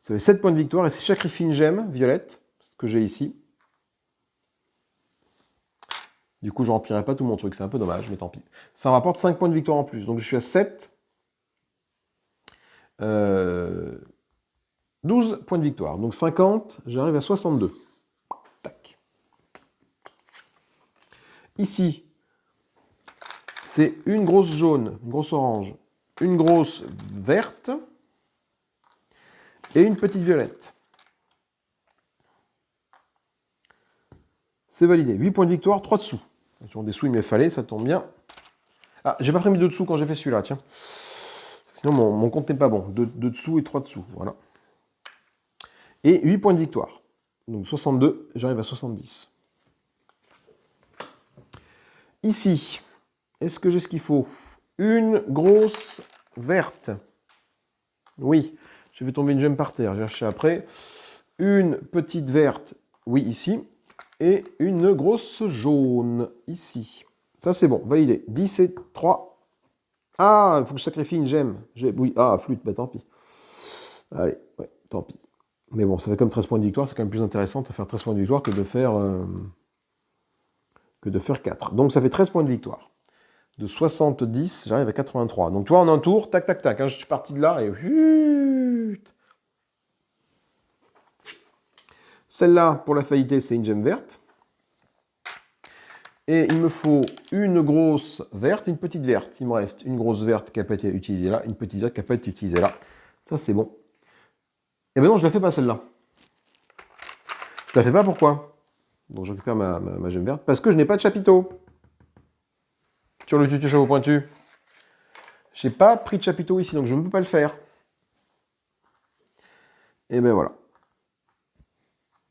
Ça fait 7 points de victoire et si je sacrifie une gemme violette, ce que j'ai ici, du coup je ne remplirai pas tout mon truc, c'est un peu dommage, mais tant pis. Ça me rapporte 5 points de victoire en plus, donc je suis à 7. 12 points de victoire. Donc 50, j'arrive à 62. Tac. Ici, c'est une grosse jaune, une grosse orange, une grosse verte et une petite violette. C'est validé. 8 points de victoire, 3 dessous. Des sous, il me fallait, ça tombe bien. Ah, j'ai pas pris 2 dessous quand j'ai fait celui-là, tiens. Sinon, mon compte n'est pas bon. 2 dessous et 3 dessous, voilà. Et 8 points de victoire. Donc 62, j'arrive à 70. Ici, est-ce que j'ai ce qu'il faut? Une grosse verte. Oui, je vais tomber une gemme par terre, j'ai cherché après. Une petite verte, oui, ici. Et une grosse jaune, ici. Ça, c'est bon, validé. 10 et 3. Ah, il faut que je sacrifie une gemme. Oui, ah, flûte, bah tant pis. Allez, ouais, tant pis. Mais bon, ça fait comme 13 points de victoire, c'est quand même plus intéressant de faire 13 points de victoire que de faire 4. Donc ça fait 13 points de victoire. De 70, j'arrive à 83. Donc tu vois, en un tour, tac, tac, tac. Hein, je suis parti de là et... Celle-là, pour la faillité, c'est une gemme verte. Et il me faut une grosse verte et une petite verte. Il me reste une grosse verte qui n'a pas été utilisée là, une petite verte qui n'a pas été utilisée là. Ça, c'est bon. Et ben non, je ne la fais pas celle-là. Je la fais pas, pourquoi? Donc je récupère ma gemme verte. Parce que je n'ai pas de chapiteau. Sur le tutu chapeau pointu. Je n'ai pas pris de chapiteau ici, donc je ne peux pas le faire. Et ben voilà.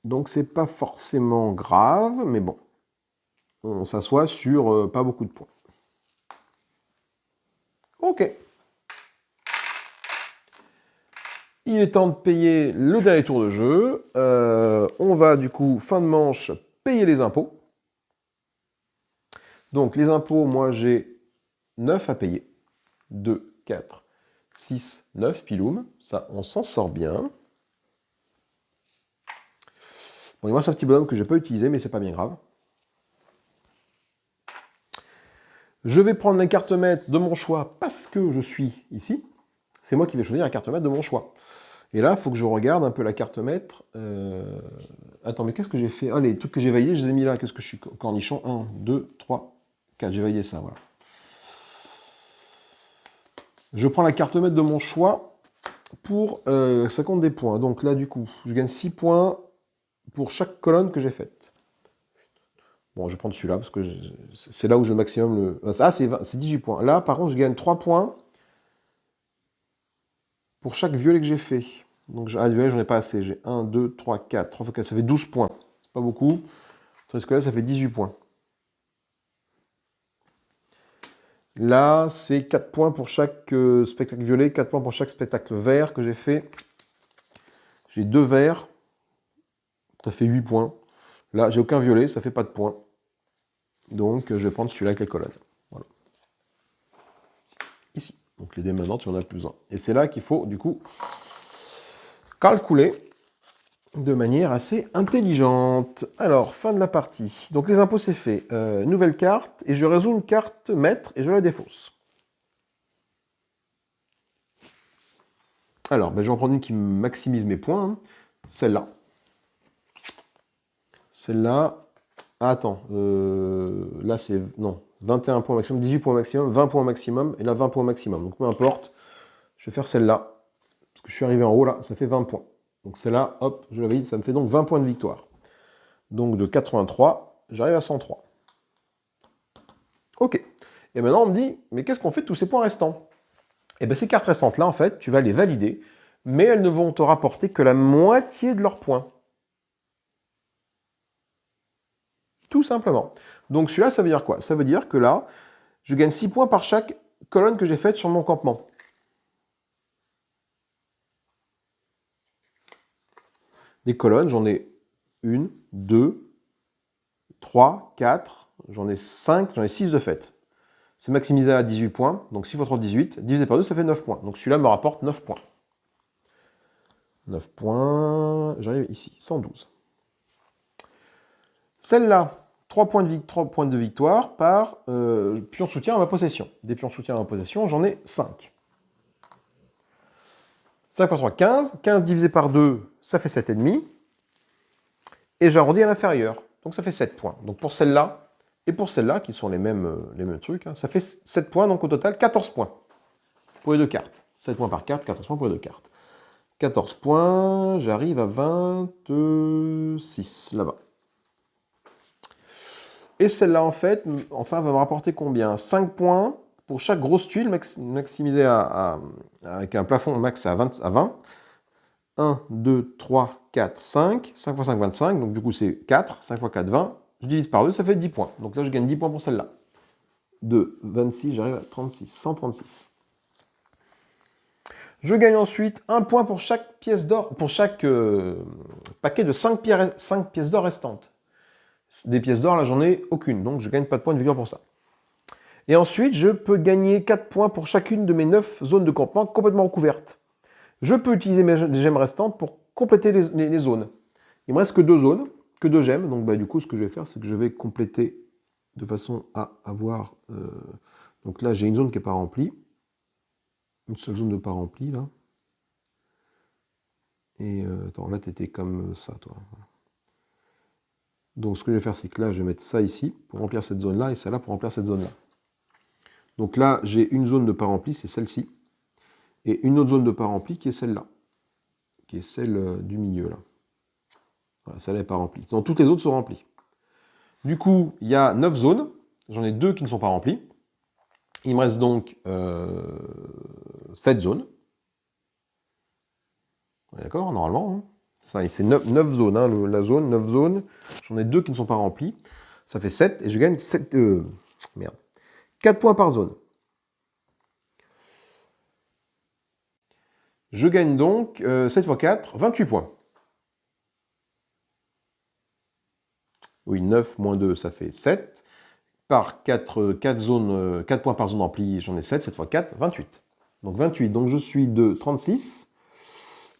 Donc c'est pas forcément grave, mais bon. On s'assoit sur pas beaucoup de points. Ok. Il est temps de payer le dernier tour de jeu. On va du coup, fin de manche, payer les impôts. Donc les impôts, moi j'ai 9 à payer. 2, 4, 6, 9 piloum. Ça, on s'en sort bien. Bon, il me reste un petit bonhomme que je n'ai pas utilisé, mais c'est pas bien grave. Je vais prendre la carte maître de mon choix parce que je suis ici. C'est moi qui vais choisir la carte maître de mon choix. Et là, il faut que je regarde un peu la carte maître. Attends, mais qu'est-ce que j'ai fait? Ah, les trucs que j'ai validés, je les ai mis là. Qu'est-ce que je suis cornichon? 1, 2, 3, 4. J'ai validé ça, voilà. Je prends la carte maître de mon choix pour... ça compte des points. Donc là, du coup, je gagne 6 points pour chaque colonne que j'ai faite. Bon, je vais prendre celui-là parce que c'est là où je maximum le... Ah, c'est 18 points. Là, par contre, je gagne 3 points pour chaque violet que j'ai fait. Donc, le violet, j'en ai pas assez. J'ai 1, 2, 3, 4. 3 fois 4, ça fait 12 points. C'est pas beaucoup. Tandis que là, ça fait 18 points. Là, c'est 4 points pour chaque spectacle violet, 4 points pour chaque spectacle vert que j'ai fait. J'ai 2 verts. Ça fait 8 points. Là, j'ai aucun violet, ça fait pas de points. Donc, je vais prendre celui-là avec les colonnes. Voilà. Ici. Donc, les dés maintenant, tu en as plus un. Et c'est là qu'il faut, du coup, calculer de manière assez intelligente. Alors, fin de la partie. Donc, les impôts, c'est fait. Nouvelle carte. Et je résous une carte maître et je la défausse. Alors, ben, je vais en prendre une qui maximise mes points. Hein. Celle-là. Celle-là. Ah, attends. Là, c'est... Non. 21 points maximum, 18 points maximum, 20 points maximum, et là, 20 points maximum. Donc, peu importe. Je vais faire celle-là. Parce que je suis arrivé en haut, là. Ça fait 20 points. Donc, celle-là, hop, je la valide. Ça me fait donc 20 points de victoire. Donc, de 83, j'arrive à 103. Ok. Et maintenant, on me dit, mais qu'est-ce qu'on fait de tous ces points restants? Eh bien, ces cartes restantes-là, en fait, tu vas les valider, mais elles ne vont te rapporter que la moitié de leurs points. Tout simplement. Donc celui-là, ça veut dire quoi? Ça veut dire que là, je gagne 6 points par chaque colonne que j'ai faite sur mon campement. Des colonnes, j'en ai 1, 2, 3, 4, j'en ai 5, j'en ai 6 de fait. C'est maximisé à 18 points, donc 6 fois 3, 18, divisé par 2, ça fait 9 points. Donc celui-là me rapporte 9 points. 9 points, j'arrive ici, 112. Celle-là, 3 points de victoire par pion soutien à ma possession. Des pions soutien à ma possession, j'en ai 5. 5 fois 3, 15. 15 divisé par 2, ça fait 7,5. Et j'arrondis à l'inférieur. Donc ça fait 7 points. Donc pour celle-là et pour celle-là, qui sont les mêmes trucs, hein, ça fait 7 points. Donc au total, 14 points pour les deux cartes. 7 points par carte, 14 points pour les deux cartes. 14 points, j'arrive à 26, là-bas. Et celle-là, en fait, enfin, va me rapporter combien? 5 points pour chaque grosse tuile maximisée avec un plafond max à 20. 1, 2, 3, 4, 5. 5 fois 5, 25. Donc du coup, c'est 4. 5 fois 4, 20. Je divise par 2, ça fait 10 points. Donc là, je gagne 10 points pour celle-là. De 26, j'arrive à 36. 136. Je gagne ensuite 1 point pour chaque pièce d'or, pour chaque paquet de 5 pièces d'or restantes. Des pièces d'or, là, j'en ai aucune, donc je gagne pas de points de vigueur pour ça. Et ensuite, je peux gagner 4 points pour chacune de mes 9 zones de campement complètement recouvertes. Je peux utiliser mes gemmes restantes pour compléter les zones. Il me reste que 2 zones, que 2 gemmes, donc du coup, ce que je vais faire, c'est que je vais compléter de façon à avoir... donc là, j'ai une zone qui n'est pas remplie. Une seule zone de pas remplie, là. Et attends, là, tu étais comme ça, toi. Donc, ce que je vais faire, c'est que là, je vais mettre ça ici pour remplir cette zone-là et ça là pour remplir cette zone-là. Donc là, j'ai une zone de pas remplie, c'est celle-ci. Et une autre zone de pas remplie qui est celle-là. Qui est celle du milieu, là. Voilà, celle-là n'est pas remplie. Donc, toutes les autres sont remplies. Du coup, il y a 9 zones. J'en ai 2 qui ne sont pas remplies. Il me reste donc 7 zones. D'accord, normalement. Hein. C'est 9 zones, hein, la zone, 9 zones. J'en ai 2 qui ne sont pas remplies. Ça fait 7 et je gagne 4 points par zone. Je gagne donc 7 x 4, 28 points. Oui, 9 moins 2, ça fait 7. Par 4 points par zone remplie, j'en ai 7. 7 x 4, 28. Donc 28. Donc je suis de 36.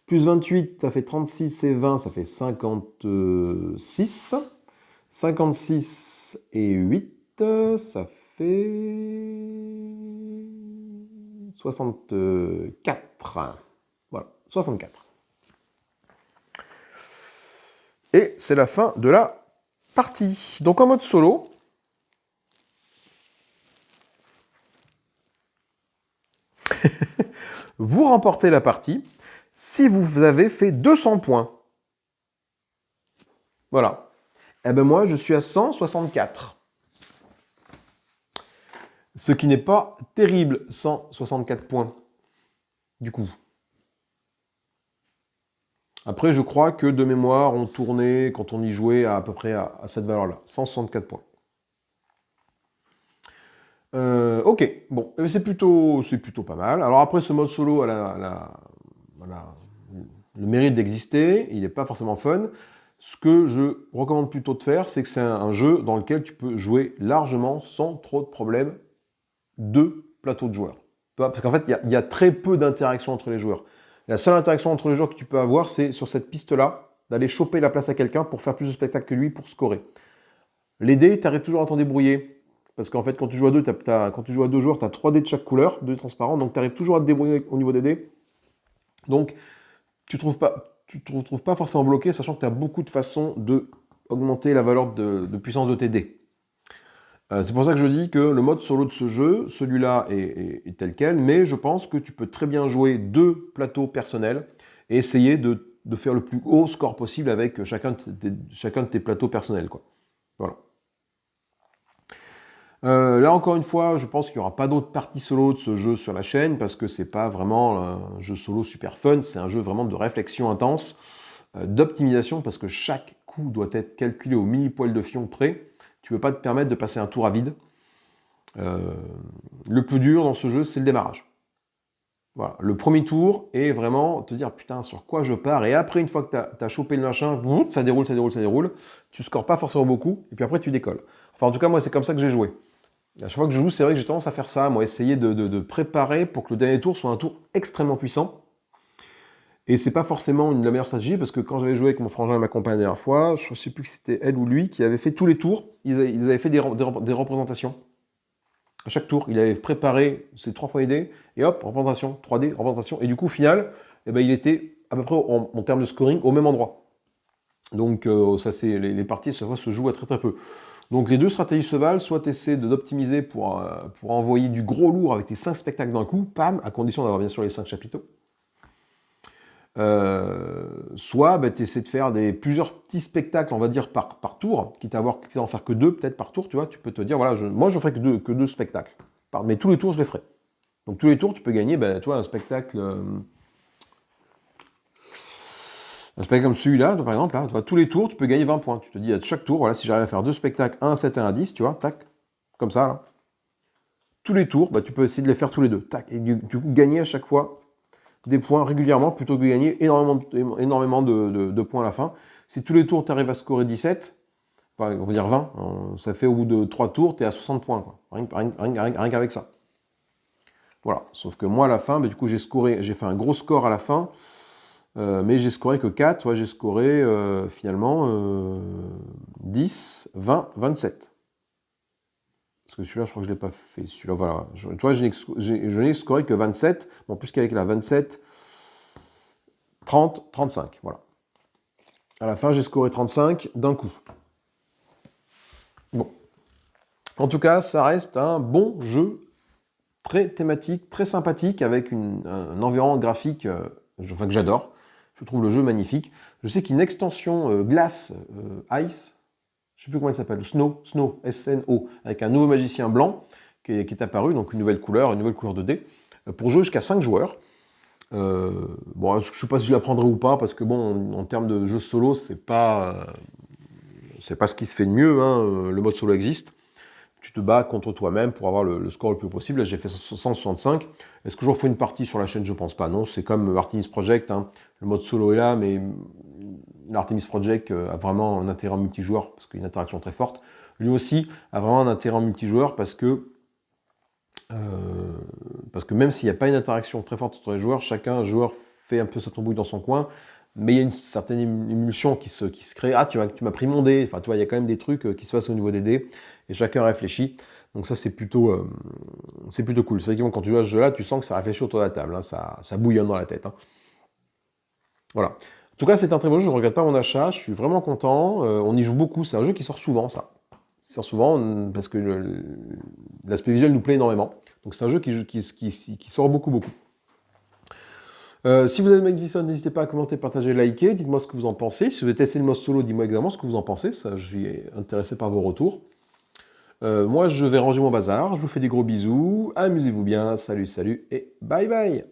Plus 28, ça fait 36 et 20, ça fait 56. 56 et 8, ça fait 64. Voilà, 64. Et c'est la fin de la partie. Donc en mode solo, vous remportez la partie si vous avez fait 200 points. Voilà. Eh ben moi, je suis à 164. Ce qui n'est pas terrible, 164 points. Du coup. Après, je crois que de mémoire, on tournait, quand on y jouait, à peu près à cette valeur-là. 164 points. Ok, bon, c'est plutôt pas mal. Alors après, ce mode solo a le mérite d'exister. Il n'est pas forcément fun. Ce que je recommande plutôt de faire, c'est que c'est un jeu dans lequel tu peux jouer largement, sans trop de problèmes, 2 plateaux de joueurs. Parce qu'en fait, il y a très peu d'interaction entre les joueurs. La seule interaction entre les joueurs que tu peux avoir, c'est sur cette piste-là, d'aller choper la place à quelqu'un pour faire plus de spectacle que lui, pour scorer. Les dés, tu arrives toujours à t'en débrouiller. Parce qu'en fait, quand tu joues à 2, quand tu joues à 2 joueurs, tu as 3 dés de chaque couleur, 2 transparents, donc tu arrives toujours à te débrouiller au niveau des dés. Donc, tu ne te retrouves pas forcément bloqué, sachant que tu as beaucoup de façons d'augmenter la valeur de puissance de tes dés. C'est pour ça que je dis que le mode solo de ce jeu, celui-là est tel quel, mais je pense que tu peux très bien jouer 2 plateaux personnels et essayer de faire le plus haut score possible avec chacun de tes plateaux personnels, quoi. Voilà. Là, encore une fois, je pense qu'il n'y aura pas d'autres parties solo de ce jeu sur la chaîne, parce que c'est pas vraiment un jeu solo super fun, c'est un jeu vraiment de réflexion intense, d'optimisation, parce que chaque coup doit être calculé au mini-poil de fion près. Tu ne peux pas te permettre de passer un tour à vide. Le plus dur dans ce jeu, c'est le démarrage. Voilà. Le premier tour est vraiment te dire putain sur quoi je pars, et après une fois que tu as chopé le machin, ça déroule, tu scores pas forcément beaucoup, et puis après tu décolles. Enfin en tout cas moi c'est comme ça que j'ai joué. À chaque fois que je joue, c'est vrai que j'ai tendance à faire ça, moi essayer de préparer pour que le dernier tour soit un tour extrêmement puissant. Et c'est pas forcément la meilleure stratégie, parce que quand j'avais joué avec mon frangin et ma compagne la dernière fois, je ne sais plus si c'était elle ou lui qui avait fait tous les tours, ils avaient fait des représentations. À chaque tour, il avait préparé ses 3 fois les dés, et hop, représentation, 3D, représentation, et du coup, au final, eh ben, il était à peu près en termes de scoring au même endroit. Donc les parties se jouent à très très peu. Donc les deux stratégies se valent, soit tu essaies d'optimiser pour envoyer du gros lourd avec tes 5 spectacles d'un coup, pam, à condition d'avoir bien sûr les 5 chapiteaux. Soit tu essaies de faire plusieurs petits spectacles, on va dire, par tour, quitte à en faire que 2 peut-être par tour, tu vois, tu peux te dire, voilà, moi je ne ferai que deux spectacles. Mais tous les tours, je les ferai. Donc tous les tours, tu peux gagner, tu vois, un spectacle comme celui-là, par exemple, là, tu vois, tous les tours, tu peux gagner 20 points. Tu te dis, à chaque tour, voilà, si j'arrive à faire 2 spectacles, un à 7 et un à 10, tu vois, tac, comme ça, là. Tous les tours, tu peux essayer de les faire tous les deux, tac, et du coup, gagner à chaque fois des points régulièrement plutôt que de gagner énormément de points à la fin. Si tous les tours, tu arrives à scorer 17, enfin, on va dire 20, ça fait au bout de 3 tours, tu es à 60 points, quoi. Rien qu'avec ça. Voilà, sauf que moi à la fin, bah, du coup j'ai fait un gros score à la fin, mais j'ai scoré que 4, ouais, j'ai scoré finalement 10, 20, 27. Parce que celui-là, je crois que je ne l'ai pas fait. Celui-là, voilà. Tu vois, je n'ai scoré que 27. Bon, plus qu'avec la 27, 30, 35. Voilà. À la fin, j'ai scoré 35 d'un coup. Bon. En tout cas, ça reste un bon jeu, très thématique, très sympathique, avec un environnement graphique que j'adore. Je trouve le jeu magnifique. Je sais qu'il y a une extension glace, ice, je ne sais plus comment il s'appelle, Snow, S-N-O, avec un nouveau magicien blanc qui est apparu, donc une nouvelle couleur de dés, pour jouer jusqu'à 5 joueurs. Bon, je ne sais pas si je la prendrai ou pas, parce que bon, en termes de jeu solo, c'est pas ce qui se fait de mieux, hein. Le mode solo existe. Tu te bats contre toi-même pour avoir le score le plus possible. Là, j'ai fait 165. Est-ce que je refais une partie sur la chaîne? Je pense pas. Non, c'est comme Artemis Project, hein. Le mode solo est là, mais l'Artemis Project a vraiment un intérêt en multijoueur, parce qu'il y a une interaction très forte. Lui aussi a vraiment un intérêt en multijoueur, parce que même s'il n'y a pas une interaction très forte entre les joueurs, chacun joueur fait un peu sa tambouille dans son coin, mais il y a une certaine émulsion qui se crée. Ah, tu m'as pris mon dé. Enfin, tu vois, il y a quand même des trucs qui se passent au niveau des dés, et chacun réfléchit. Donc ça, c'est plutôt cool. C'est vrai que quand tu joues à ce jeu-là, tu sens que ça réfléchit autour de la table, hein, ça bouillonne dans la tête, hein. Voilà. En tout cas, c'est un très beau jeu, je ne regrette pas mon achat, je suis vraiment content. On y joue beaucoup, c'est un jeu qui sort souvent, ça. Il sort souvent parce que l'aspect visuel nous plaît énormément. Donc c'est un jeu qui sort beaucoup, beaucoup. Si vous avez Magnificent, n'hésitez pas à commenter, partager, liker, dites-moi ce que vous en pensez. Si vous avez testé le mode solo, dites-moi également ce que vous en pensez, ça, je suis intéressé par vos retours. Moi, je vais ranger mon bazar, je vous fais des gros bisous, amusez-vous bien, salut, salut, et bye bye!